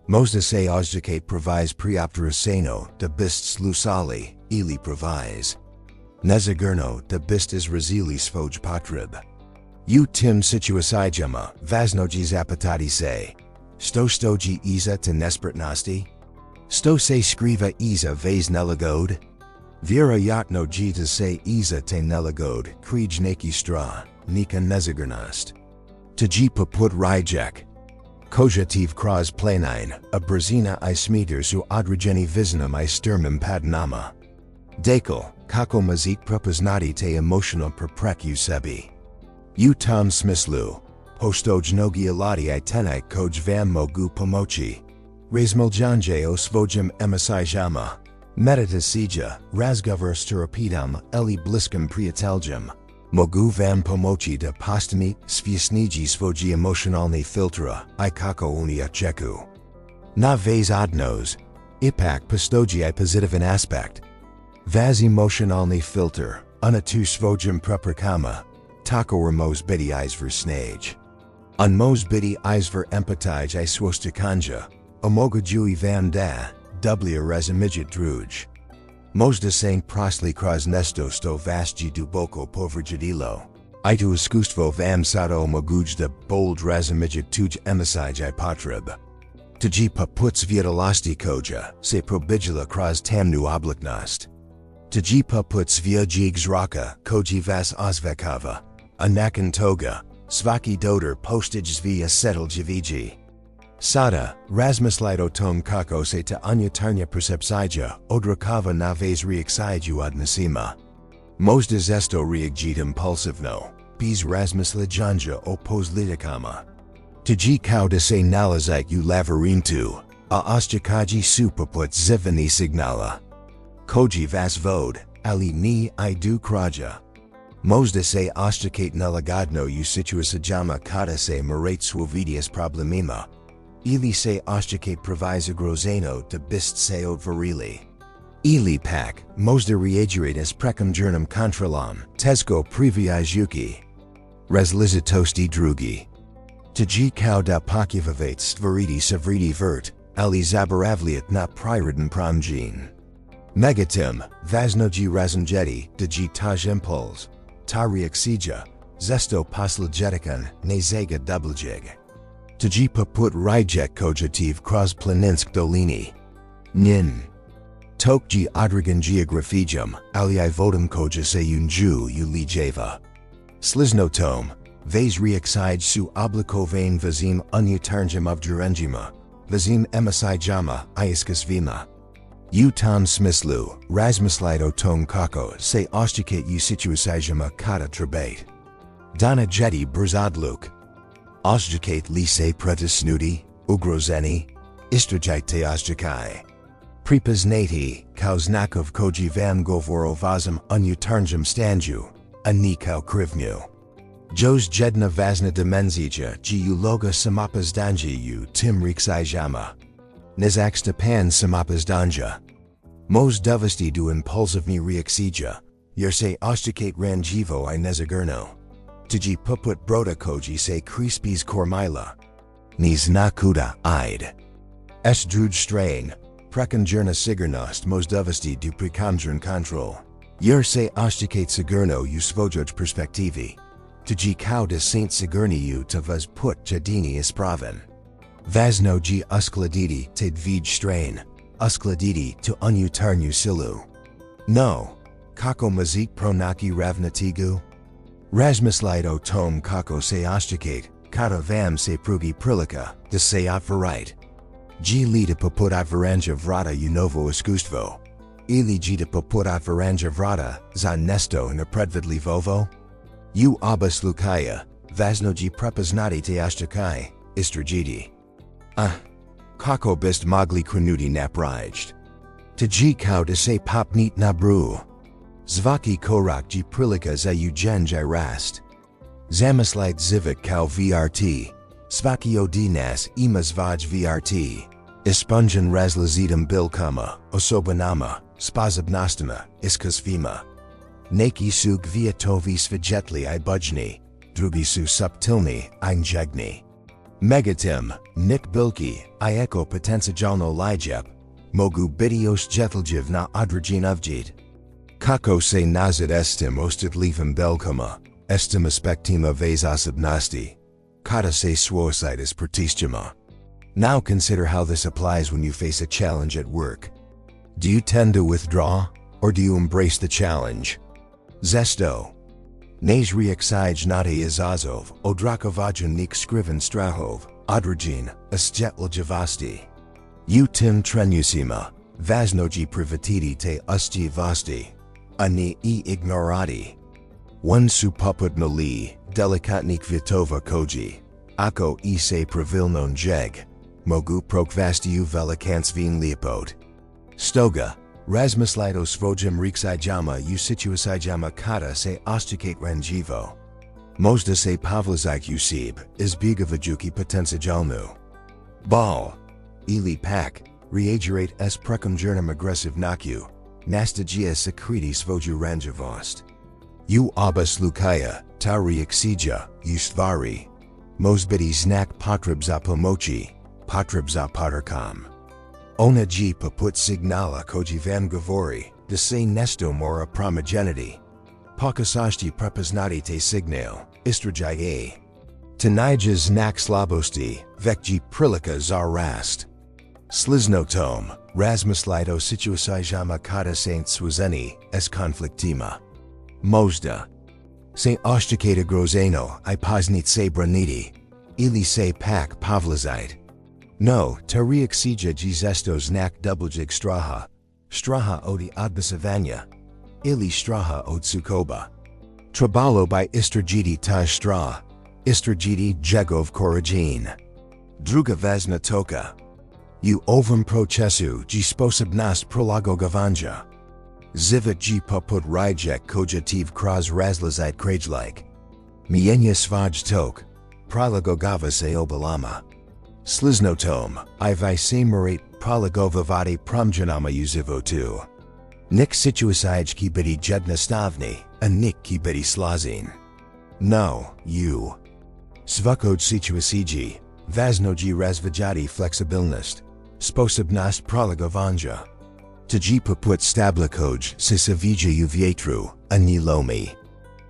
A: Možda se ozdjekate provize priopteraseno da bist slusali, ili provize nezagrno da bist izrazili svoj potreb. U tim situacijama važnoji zapitati se, stoji iza te nespretnosti? Sto se skriva iza vez nelagod? Vjerojatno ji da se iza te nelagod krij neki stra, nika nezagrnost. Tji poput rijek. Kojativ kroz planin, a brzina I smeter su određeni viznam I sturmim padnama. Dakle, kako mazik prepoznati te emotional preprek u sebi. U tom smislu, postojnogi alati I tenai koj vam mogu pomoći. Razmiljanje o svojim emisijama. Meditacija, razgovor s terapijom ili bliskim prijateljem. Mogu vam pomoći da postani svjesniji svoj emocionalny filtra I kako uni očeku. Na vez odnos, ipak postoji pozitivan aspekt. Vaz emocionalny filter, una tu svojim preprekama, također mož biti izver snage. On mož biti izver empatij I svostakanja, omogućuje vam da, dublja razumije druge. Možda saint prosli kroz nesto sto vastji duboko povredilo. I tu iskustvo vam sada omoguć da bold razumije tuj emisij potreb. Tji poput svjetlosti koja se probijala kroz tamnu obliknost. Tji poput svjetljeg zraka koji vas ozvekava, a nakon toga, svaki dotar postij svia seteljivi. Sada, razmišljati o tom kako se ta unutarnja percepcija odrakava na vez reakciju odnosima. Možda zesto reagit impulsivno, bez razmišljanja o poslitikama. Tji kao da se nalazite u labirintu, a očekaji su poput zivani signala. Koji vas vod, ali ni idu kraja. Možda se očekate nelagodno u situacijama kada se morate suoviditi s problemima. Ili se očekate provize grozeno da bist se odvarili. Ili pak, možda reagirate s prekomjernim kontrolom, teško privijajuki. Različitosti drugi. Tji kao da pokušavate stvoriti savriti vrt, ali zaboravljate na prirodni promjene. Megatim, važnoji razumjeti da ji taj impuls, ta reakcija, zesto posljedičan ne zega dubljeg. Tji poput rijek kojativ kroz planinsk liniji. Njen. Tokji odregan geografijom, ali I vodem koja se unju u lijeva. Sliznotom, vez reakcij su oblikovane vazim unutarnjim obdruenjima, vazim emisijama I iskusvima. U tom smislu, razmišljati o tom kako se očekate u situacijama kada trebate. Dana jeti brzodluk. Očekate li se pretisnuti, ugrozeni, istražite očekaj. Prepoznati kao znakov koji vam govoro vazim unutarnjim stanju, a ni kao krivnju. Jos jedna važna dimenzija ji uloga samopouzdanja u tim reakcijama. Nezak stepan samopouzdanja. Możliwości do impulsywnie reakcja. Yerse ostakate ranjivo I nezagurno. Tji puput broda koji se crispis kormila. Nis nakuda ide. S druge strain. Prekonjurna sigurnost możliwości do prekonjurn control. Yerse ostakate sigurno u svojoj perspektivi. Tji kao de saint sigurni u to vas put jadini ispraven. Vazno g uskladiti te dvij strain. Uskladiti to unutarnju silu. No. Kako mazik pronaki ravnatigu? Razmislido tom kako se ostakate, kata vam se prugi prilika, de se otvarite. G lida poput otvaranja vrata u novo iskustvo. Ili g de poput otvaranja vrata, za nesto nepredvidljivovo? U oba slučaja, vazno g prepoznati te ostakai, istragidi. Kako bist mogli krenuti napraviti. Te g kao de se popnit nabru. Zvaki korak g prilika za ujenjai rast. Zamislite zivit kao vrt. Svaki odinas ima zvaj vrt. Ispunjen razlazitam bilkama, osobanama, spazobnostana, iskazvima. Neki su gviatovi svijetli I budjni, drugi su subtilni I njegni. Megatim, nik bilki, I eko potencijalno lijep, mogu bidios jetljiv na određen avjid. Kako se nazad estim ostitlivam belkama, estim aspektima vez osobnosti. Kata se suicidas pratistima. Now consider how this applies when you face a challenge at work. Do you tend to withdraw, or do you embrace the challenge? Zesto. Naj reaksij nati izazov, odrakovajan nik skriven strahov, određen, istjetljivosti. U tim trenusima, vaznoji privatiti te ustjivosti. Ani I ignorati. One su poput nali, delikatnik vitova koji. Ako I se pravilnon jeg. Mogu prokvastiu velikansvin liepot. Stoga, razmislido svojim riksijama u situasijama kata se ostakate ranjivo. Možda se pavlazik usib, izbjegovajuki potencijalnu. Bal. Ili pak, reagirate s prekonjurnim agresivnoku. Nastagia sekreti svoju ranjivost. U oba slučaja, ta reakcija, u stvari. Možbiti znak potreb za pomoći, potreb za podrškom. Ona g poput signala koji vam govori, da se nešto mora promijeniti. Pokušajte prepoznati te signal, istražite. Tenija znak slabosti, već prilika za rast. Sliznotom, razmislido situasijama kata se swazeni, s konfliktima. Možda. Se ostakate grozeno I poznit se braniti. Ili se pak pavlazite. No, ta reakcija gesto znak dubljeg straha. Straha odi odbisavanja. Ili straha od sukoba. Trabalo by istragiti ta stra. Istragiti jegov korajin. Druga vazna toka. U ovom procesu g sposobnost prolagovanja. Zivit g poput rijek kojativ kroz razlazite krajlik. Mijenja svaj tok. Prolagogava se obalama. Sliznotom, I vi se morat prolagovavati promjanama uzivotu. Nik situasij ki biti jednostavni, a nik ki biti slazin. No, u. Svakoj situasiji, vaznoji razvijati fleksibilnost. Sposobnost prolagovanja. Tji poput stablikoj se savija u vjetru, a ni lomi.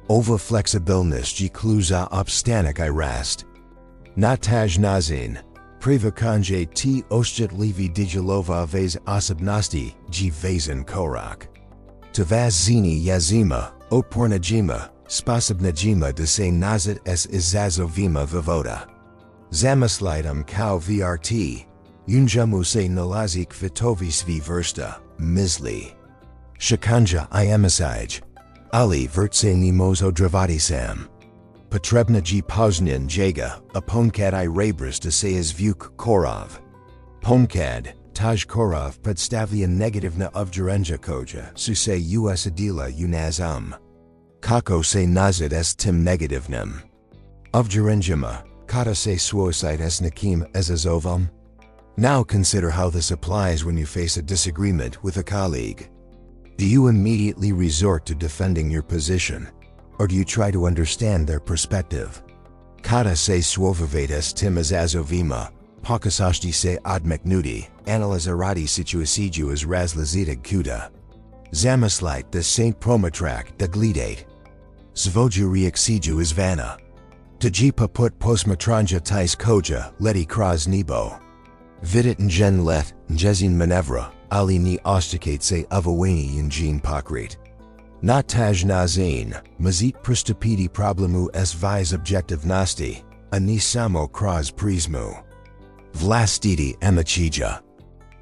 A: Ova fleksibilnost g kluza opstanak I rast. Nataj nazin. Privakanje t ostjatlivi digilova vez osobnosti g vezan korak. Tvazini yazima, opornajima, sposobnajima da se nazad s izazovima vivoda. Zamislidum kao vrt. Unjamu se nalazik vitovisvi versta, misli. Shikanja I emisij. Ali vertse ni mozo dravati sam. Potrebna g poznjen jega, a ponkad I rebris da se zvuk korov. Ponkad, taj korov predstavlja negativna ovjerenja koja su se usadila unazum. Kako se nazad s tim negativnim. Ovjerenjima, kata se suicide s nekim ezazovom. Now consider how this applies when you face a disagreement with a colleague. Do you immediately resort to defending your position, or do you try to understand their perspective? Kada se słowowates tym azazowima, pokazać se odmknudi, analizarati situaciju as razlazita kuda. Zamyslite the Saint Promatrak da glidate. Zvoju reaksiju is vana. Tajipa put posmatranja tis koja leti kraz nebo. Vidit njen let njezin manevra, ali ni ostikate se avawani njin pokrit. Na taj nazin, mazit pristupidi problemu s vis objective nasti, ani samo kraz prismu. Vlastiti amachija.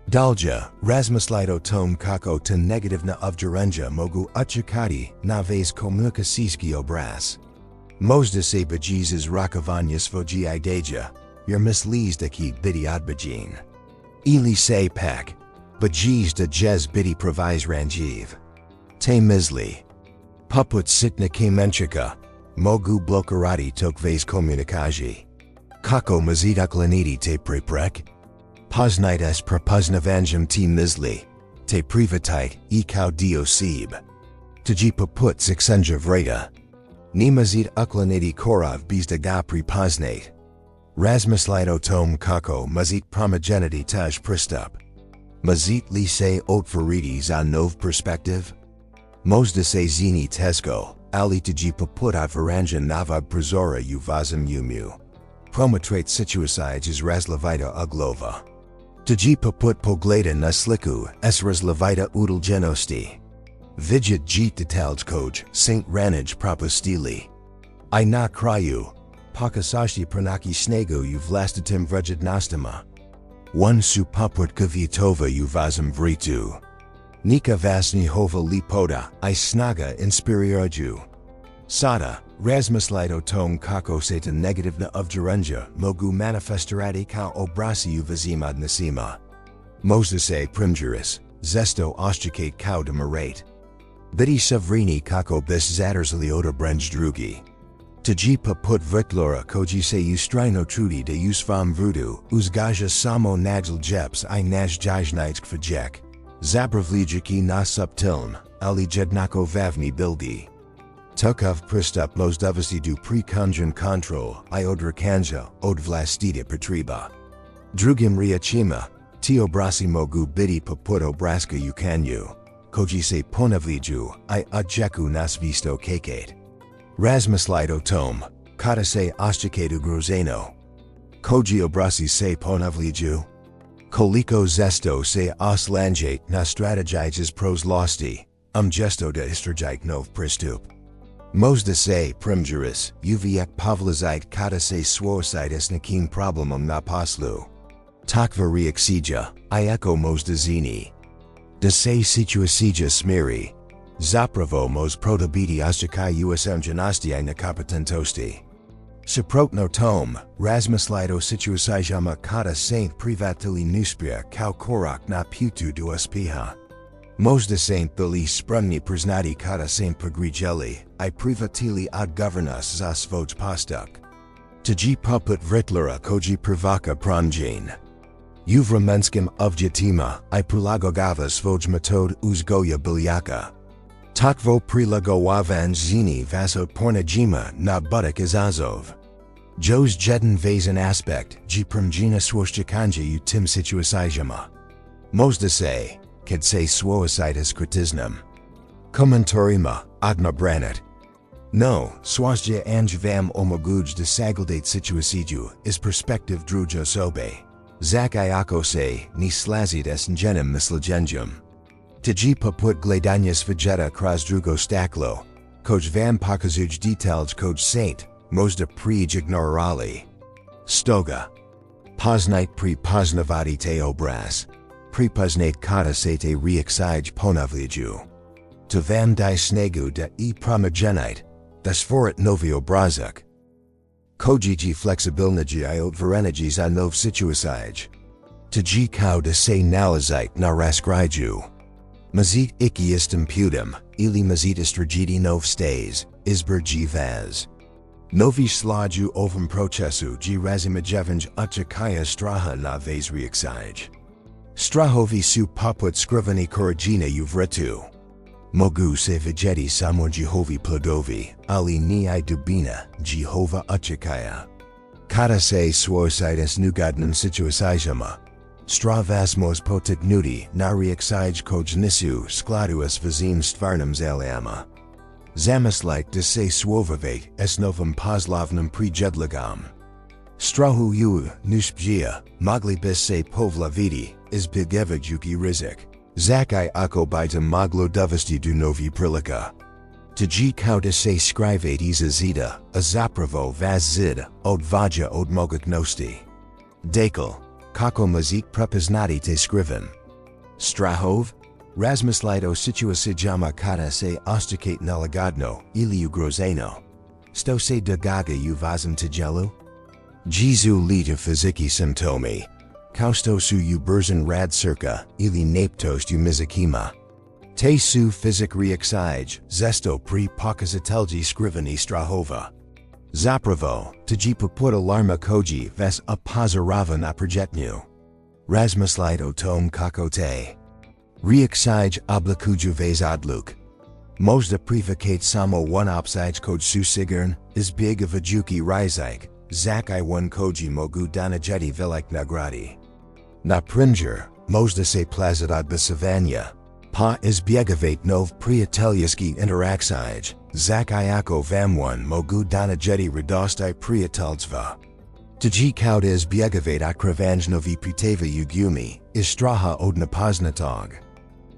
A: Dalja, razmislito tom kako te negativna objarenja mogu uchakati na vez komunikacijski obraz. Možda se bajiz iz rakovanja svoji ideja, jer misliš da ki biti odbijin. Ili se pak, bajiz da jez biti proviz ranjiv. Te misli. Poput sitna kamenchika, mogu blokarati tok vez komunikaji. Kako mazit uklaniti te preprek? Poznites prepoznavanjam ti misli, te privatite e kao dio sib. Tajipa put ziksenja vrata. Ni mazit uklaniti korov bizda ga prepoznate. Razmislito tom kako mazit promogenity taj pristup. Mazit li se otvoriti za nov perspective? Možda se zini tezko, ali tajipa put otvaranjan novog prizora u vazam umu. Promotrate situacij iz razlavita uglova. Tajipa put pogleda na sliku s razlavita udaljenosti. Vidjet jit detaljkoj Saint Ranij propustili. I na kraju, pokazati pranaki snegu u vlastitim vrjednostama. One su poput kvietova u vazam vritu. Nika vasni hova lipoda I snaga inspirioju. Sada, razmislito tom kako se ta negativna objarenja mogu manifestirati kao obrasi u vazimodnosima. Možda se primjeris, zesto ostikate kao da morate. Biti savrini kako bis zaterzali odobrenj drugi. Tajipa put vrtlora koji se ustrajno trudi da usvam vrudu, uzgaja samo najl jeps I najjnitsk fajek. Zabravlijiki na subtilm, ali jednako vavni bildi. Tukov pristup mozdovasi du prekonjan kontrol I odrakanja od vlastita potreba. Drugim riečima, ti obrasi mogu biti poput obraska ukanju, koji se ponavliju I odjeku nas visto kakate. Razmislito tom, kada se ostikatu grozeno. Koji obrasi se ponavliju? Koliko zesto se oslanjate na strategijas pros losti, gesto da istrajite nov pristup. Možda se primjeris, uvijek povlazite kada se suicides nekim problemom na poslu. Takva reaksija, I eko možda zini. Da se situacija smiri. Zapravo moz protobiti ostakaj usmjenosti I nekompetentosti. Suprotno tom, razmislito situacijama kada Saint privatili nuspija kao korak na putu do uspjeha. Možda Saint bili spremni priznati kada Saint pogrijeli I privatili odgovornost za svoj postup. Taji poput vritlera koji provoka pronjin. U vremenskim uvjetima I prilagogawa svoj metod uzgoja biljaka. Takvo prilagowavan zini vaso pornajima na budak izazov. Jos jeden vazen aspekt ji primjina swojszczekanja u tim situacijama. Možda se, kad se suicides kritiznem. Komentarima, odnobranit. No, swazja anj vam omoguj da sagledate situaciju iz perspektiv druga sobe. Zak I ako se, ni slazides njenim mislegenjum. Taji poput gledanja svijeta kroz drugo staklo, koj vam pokazuj detaljs koj Saint, možda prij ignorali. Stoga. Poznite prepoznavati te obraz. Prepoznate kada se te reaksij ponavliju. To vam di snegu da I promogenite, da stvorit novi obrazak. Kojiji flexibilniji I otvoreniji za nov situacij. Taji kao da se nalazite na raskriju. Mazit iki istim putem, ili mazit istragidi nov stays, izbergi vaz. Novi slaju ovom procesu G razumijevanje očekuje straha na vez reakcije. Strahovi su poput skriveni korijine u vretu. Mogu se vidjeti samo Jehovi plodovi, ali nije dubina Jehova očekuje. Kada se suicide s nugadnim situacijama, stravasmos potignuti na reakcije koj nisu skladu s vizim stvarnim zalijama. Zamislit da se suovavat s novim poslovnim prijedlogom. Strahuju nuspjia mogli bi se povlaviti izbjegevajući rizik. Zakaj ako bita moglo dovesti do novi prilika. Tji kao da se skrivat iza zida, a zapravo vas zid odvaja od mogutnosti. Dakle, kako muzik prepoznati te skriven. Strahov? Razmislit o situacijama kada se ostakate nelagodno ili ugrozeno. Sto se dogaga u vazem tijelu? Jesu lita fiziki simptomi. Kao sto su u brzan rad cirka ili naptost u mizikima. Te su fizik reakcije, zesto pri pokazatelji skriveni strahova. Zapravo, tji poput alarma koji vas upozorava na prijetnju. Razmislit o tom kako te. Reakcije oblikuju vas odluk. Možda privakat samo one opcije kod su sigurn, izbjegevajući rizik, zakaj one koji mogu donijeti velik nagradi. Na pringer, možda se plazat odbisavanja, pa izbjegavat nov prijateljski interakcije, zakaj ako vam one mogu donijeti radosti prijateljstva. Tji kao da izbjegavat otkrivanj novi piteva u gumi, iz straha od nepoznatog.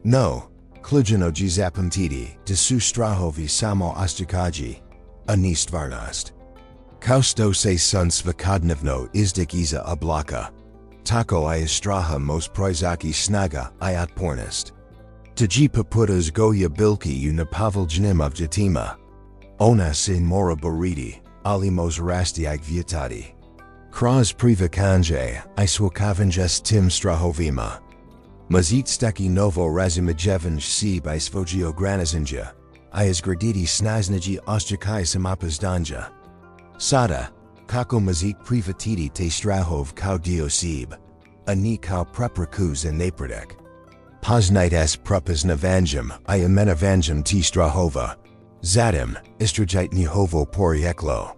A: No, ključnoji zapamtiti da su strahovi samo očekuji, a ne stvarnost. Kao sto se sun svakodnevno izdik iza oblaka. Tako I straha most proizaki snaga I otpornost. Tji poput uzgoja bilki u napoveljnim objetima. Ona se mora boriti, ali mos rasti ig vietati. Kroz privakanje I swakavanj s tim strahovima. Mazit steki novo razumijevanje sebe svoji ograniczenia, I izgraditi snažniji očekuje samopoznanja. Sada, kako mazit privatiti te strahov kao dio sebe, a ne kao prepraku za napredak. Poznajt s prepoznavanjem I imenovanjem te strahova. Zatim, istražite njihovo porijeklo.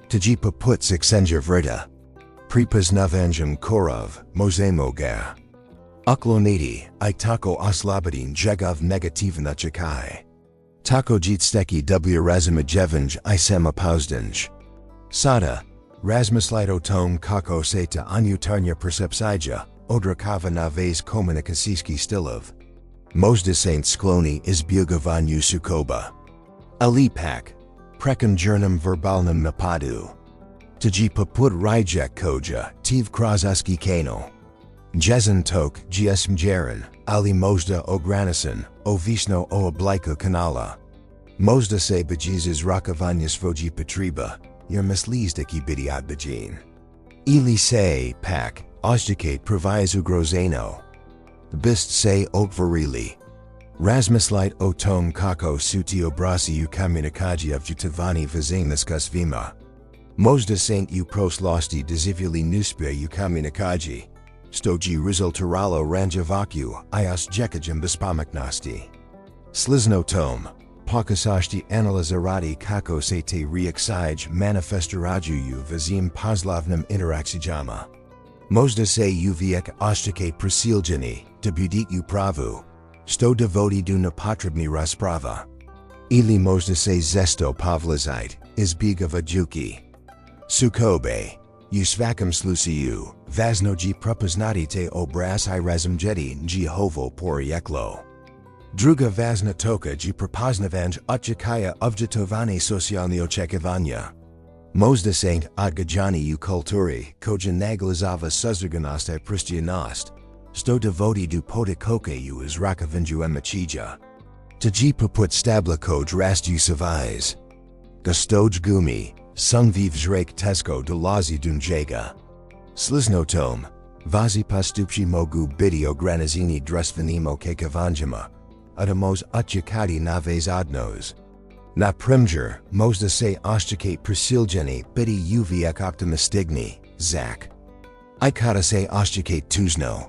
A: Tji poput seksenja vrta. Prepoznavanjem korov, možemo ga. Ukloniti I tako oslabiti njegov negativan očekuje. Tako steki w razumijevanje I samopoznanj. Sada, razmislit o tom kako se ta unutarnja percepcija odrakava na vez komunikacijski stilov. Možda se skloni izbjegavanju sukoba. Ali pak, prekonjurnim verbalnim napadu. Tji poput rijek koja tiv krozoski kano. Jezan tok gsmjeren, ali možda ograničen, ovisno o obliku kanala. Možda se bejiz rakavanja svoji potreba, jer mislizdeki biti odbijin. Ili se pak, oždikate proviz ugrozeno. Bist se otvorili. Razmislit o tom kako suti obrasi u komunikaji vjutovani vizingniskas vima. Možda saint u proslosti dizivili nuspia u komunikaji. Stoji rezultaralo ranjavaku I osjekajem bespamaknosti. Slizno tom, pokazashti analizirati kako se te reakcije manifestiraju vizim poslovnim interakcijama. Možda se uvijek oštakate prisiljeni da budit pravu. Sto dovodi do nepotrebni rasprava. Ili možda se zesto povlazite, izbjegavajući. Sukobe. U svakom slučaju, važnoji prepoznati te obraz I razumjeti njihovo porijeklo. Druga važna točka prepoznavanje očekuje uvjetovane socijalne očekivanja. Možda se odgađani u kulturi koja naglazava suzdržanost I pristranost. Sto dovodi do poticoke u izrakavanju emacija. Tji poput stabla koj rastu savaiz. Gostoj gumi. Sungviv zrake tesko dolazi dunjega. Slizno tom, vazi postupci mogu biti ogranizini drustvenimo kekavanjama, adamos očekati na vez odnos. Na primjer, možda se oščekate prisiljeni biti uvijek optimistigni, Zak. I kada se oščekate tuzno.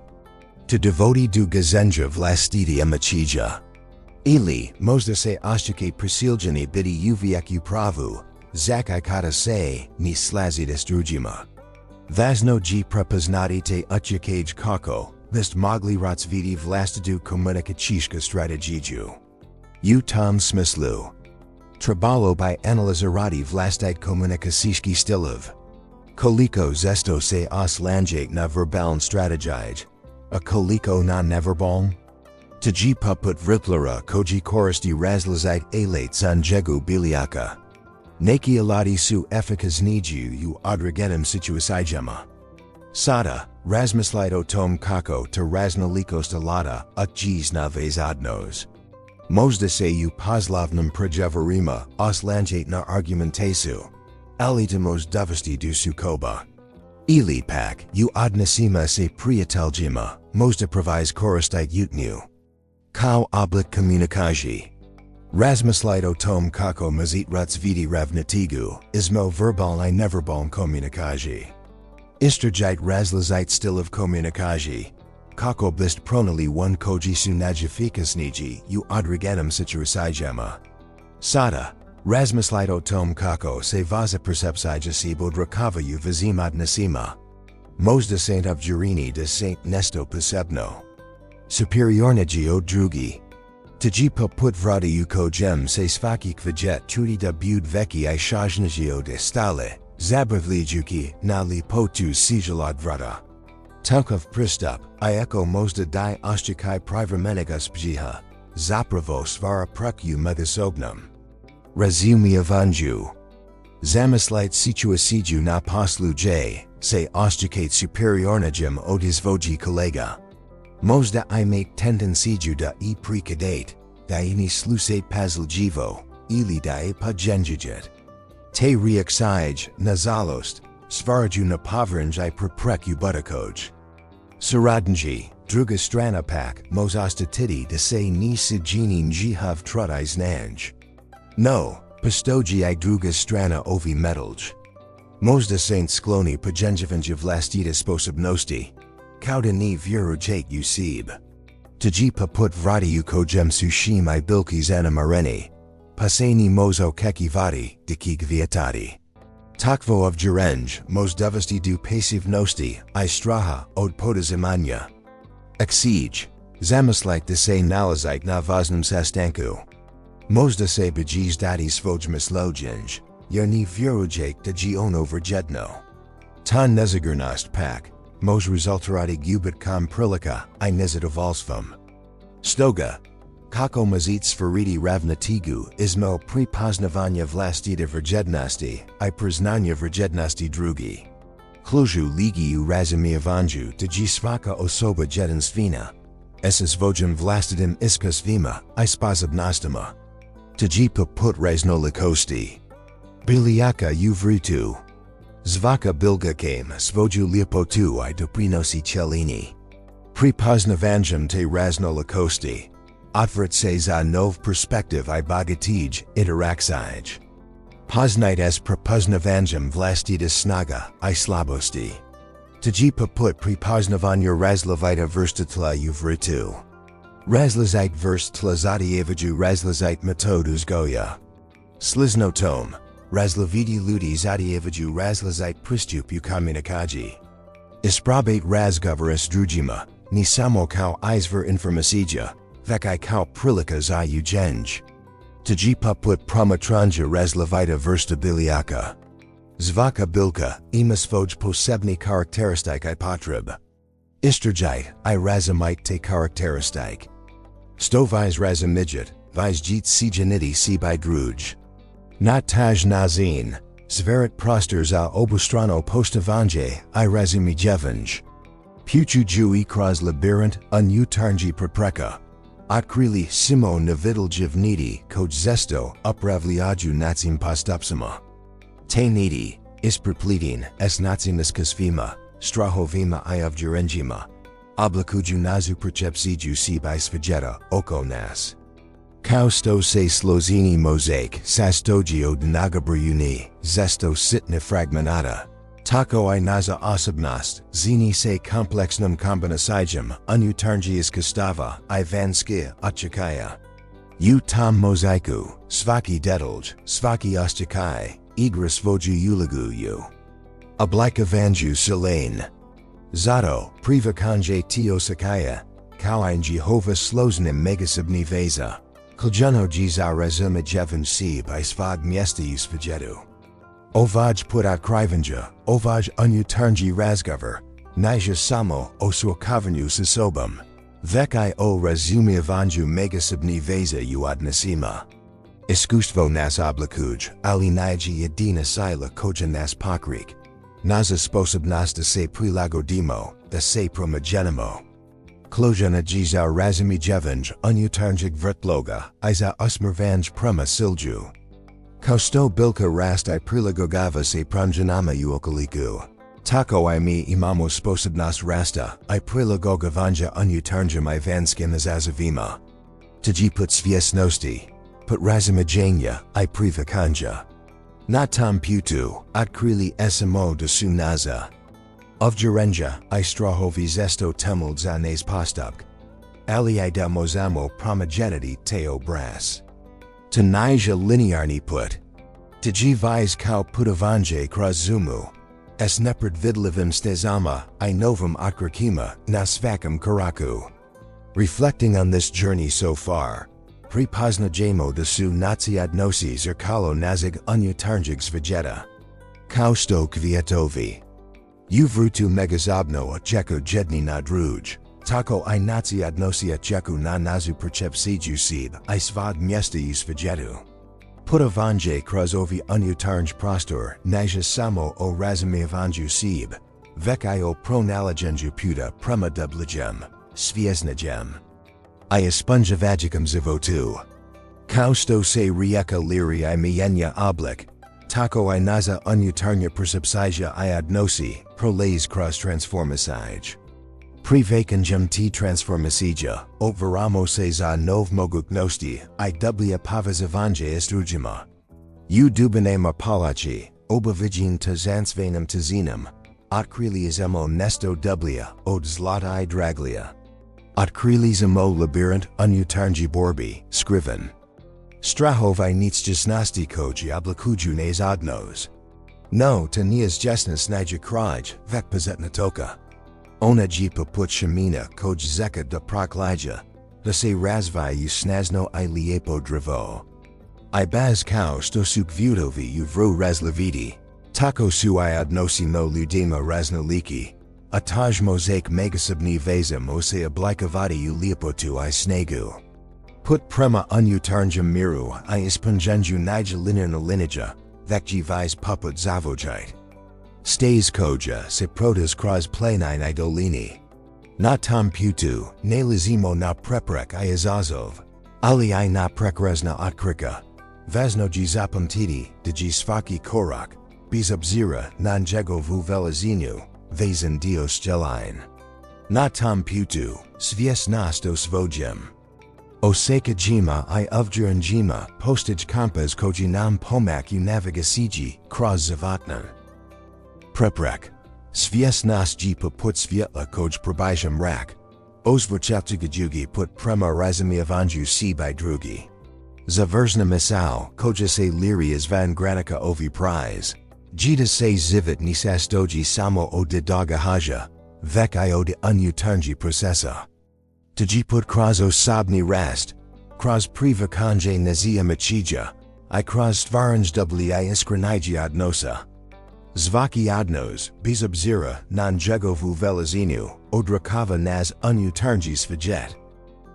A: To devoti do gazenja vlastiti amachija. Ili, možda se oščekate prisiljeni biti uvijek upravu, Zak I kada se, ni slaziti drugima. Vazno G prepoznati te utjekaj kako, list mogli razviti vlastitu komunikacijsku strategiju. U tom smislu. Trebalo by analizirati vlastite komunikacijski stilov. Koliko zesto se oslanjate na verbaln strategij, a koliko na neverbaln? Tji put vriplara koji koristi razlazite alate san jegu biliaka. Neki alati su efikazniju u odregenim situasijama. Sada, razmislite o tom kako te raznolikost alata utjiz na vezadnos. Možda se u poslovnom pregovorima oslanjate na argumentasu. Alitamos dovesti do sukoba. Ili pak u odnosima se prijateljima, možda provize koristite utnju. Kao oblik komunikacji. Razmislite o tom kako mazit razviti ravnatigu, izmo verbalni neverbaln komunikacji. Istrajite razlazite stilov komunikacji. Kako bist pronali one koji su najifikasniji u odregenim situasijama. Sada, razmislite o tom kako se vaza percepcija se podrakavaju vazim odnosima. Možda saint objurini de saint nesto posebno. Superiorniji od drugi. Tji put vrati u kojem se svakik vijet tudi da bud veki I shaznijio de stale, zabavljuki na li potu sijalad vrata. Tankov pristup, I eko možda die oščekaj privremenegas pjiha, zapravo svara preku methesobnum. Razumije vanju. Zamislite situasiju na posluđe, se oščekate superiornijim od izvoji kolega. Možda I make tendenciju da I prikadate, da I ni slusate pazljivo, ili da I pojenjijet. Te reaksij, nazalost, svaraju na poverinj I prepreku butakoj. Saradnji, druga strana pak, mozostatiti da se ni sijinin jihav trudij znanj. No, postoji I druga strana ovi medalj. Možda saint skloni pojenjivanj vlastita sposobnosti. Kauda ni vjerujete u sib. Tji put vrati u kojem sushim I bilkis anamareni. Paseni mozo kekivati, dekig vietati. Takvo of gerenj, mos dovesti do pasivnosti, I straha, od podazimanja. Exij, zamislite da se nalazite na vaznom sastanku. Možda se bejiz dati svoj mislojenj, jer ni vjerujete da ji ono verjetno. Ta nezagernost pak, mos rezultarati gubit kom prilika, I nezadovolstvom. Stoga, kako mazit sferiti ravnatigu izmo pripoznavanja vlastita verjetnosti, I priznanja verjetnosti drugi. Kluju ligi u razumijevanju tji svaka osoba jedinstwina. Svojim vlastitim iskustwima, I sposobnostima. Tji put raznolikosti. Biliaka u vritu. Zvaka bilgakem svoju lipotu I doprinosi celini. Pripoznavanjem te raznolikosti. Otvrt se za nov perspektiv I bogatij, interakcij. Poznite s prepoznavanjem vlastita snaga, I slabosti. Tji put pripoznavanja razlavita verstitla u vritu. Razlazite verstitla zadievaju razlazite metodu uzgoja. Slizno tom, razlaviti ljudi zadievaju razlazite pristup u komunikacji. Isprobate razgovor s drugima, ni samo kao izvor informacija, vek I kao prilika za ujenj. Tji put promatranja razlavita versta biliaka. Zvaka bilka, ima svoj posebni karakteristik I potreb. Istrajite, I razumite te karakteristik. Sto viz razumidjet, viz jit sijaniti si by druj. Not taj nazin, sverit prostor za obostrano postavanje, I razumijevanj. Puchu I kroz labirint, unutarnji prepreka. Otkrili simo nevidljivniti kod zesto upravljaju nacim postupsima. Te niti, isprepletin s nacimiskusvima, strahovima I ovjerenjima. Oblikuju nazu percepciju si by svijeta oko nas. Kao sto se slozini mosaic, sastogio dnagabruni, zesto sitne fragmenata. Tako I naza osobnost, zini se komplexnum kombinacijam, unutarnjias kastava, I vanski očekaya. U tom mozaiku, svaki detalj, svaki očekaj, igra svoju ulogu. Oblika vanju selene. Zato, privakanje tio sakaya, kao in Jehova sloznim megasubni veza. Kljuno za razumije seb I svog mjesta u svijetu. Ovaj put otkrivanja, ovaj unutarnji razgovor, nija samo o suokavanju sa sobom. Vek I o razumijevanju megasubni veza u odnosima. Iskustvo nas oblikuj, ali niji jedina sila koja nas pokrik. Naza sposobnost da se prilagodimo, da se promijenimo. Klojana za razumijevanje unutarnjeg vrtloga I za usmjervanj prema silju. Kao sto bilka rast I prilagodava se promjenama u okoliku. Tako I mi imamo sposobnost rasta I prilagodavanja unutarnjim I vanskim izazovima. Tji put svjesnosti, put razumijevanja I privakanja. Na tom putu, otkrili smo da su naza. Ovdjerenja I strahovi zesto temul za nas postupk. Ali I da mozamo promijeniti te obraz. To nija linearni put. Tji vise kao putovanje kroz zumu. Es nepredvidljivim stezama I novim otkrićima na svakom koraku. Reflecting on this journey so far, prepoznajemo da su naci odnosi zrcalo nazig unutarnjeg svijeta. Kao sto kvietovi. U vrutu megazobno očeko jedni na druge, tako I naci odnosi očeko na nazu percepciju seb I svog mjesta u svijetu. Putovanje kroz ovi unutarnji prostor nija samo o razumijevanju seb, vek I o pronalaženju puta prema dubljem, svjesnajem. I esponjavajikum životu. Kao sto se rijeka liri I mijenja oblik, tako I naza unutarnja percepcija I odnosi, prolaz kroz transformasij. Privakanjem ti transformasija, otvaramo se za nov mogućnosti I dublja povezivanje istrujima. U dubinama polachi, obaviđen ta zansvanim tazinam, otkrili smo nesto dublja od zlata I draglja. Otkrili smo labirint unutarnji borbi, skriven. Strahov I ničasnosti koji oblikuju nas odnos. No to neizjesnost nija kraj, vek pozetna toka. Ona poput shamina koj zeka da proklija, da se razvije u snazno I lijepo drevo. I baz kao sto suk vutovi u vro razlaviti, tako su I odnosimo ljudima raznoliki. A taj mosaic megasubni veza se oblikovati u lijepotu I snegu. Put prema unutarnjem miru I esponjenju nija linearna linija, vekji vise poput Djevojčica. Stays koja se protas kroz planine I dolini. Na tom putu, nalazimo na preprek I izazov, ali I na prekrasna otkrika. Vaznoji zapamtiti, dji svaki korak, bez obzira na njegovu veličinu, vezan dios jelin. Na tom putu, svjesnost o svojem. Osakajima I ovdjerenjima postage kompas koji nam pomak u navigasiji kroz životnan. Preprek. Svjesnost poput svjetla koj probijam rak. Ozvrchatjugi put prema razumijevanju seb I drugi. Zaverzna misal koja se liri izvan granica ovi prize. Jida se zivit nisastoji samo o dodagahaja, vek I o de unutarnji procesa. Tji put kroz osobni rast, kroz privakanje nazia machija, I kroz stvarnj I iskreniji odnosa. Zvaki odnos, bez obzira na njegovu veličinu, odrakava nas unutarnji svijet.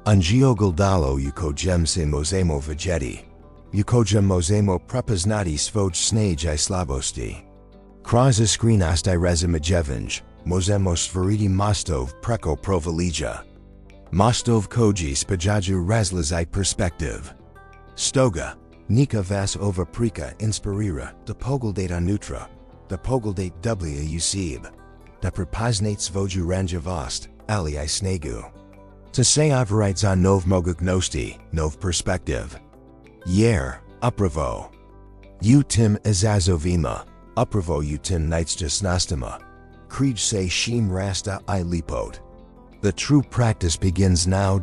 A: Ungeogledalo u kojem se mozemo vidjeti. U kojem mozemo prepoznati svoj snage I slabosti. Kroz iskrenost I razumijevanje, mozemo stvoriti mostov preko provalija. Mostov koji spajaju razlaz I perspektiv. Stoga, nika vas ova prika inspirira da pogledate nutra, da pogledate dublja u seb, da prepoznate svoju ranjavost, ali I snegu. To say writes on nov mogognosti, nov perspective. Jer, upravo. U tim izazovima, upravo u tim nastima. Krij se shim rasta I lipot. The true practice begins now.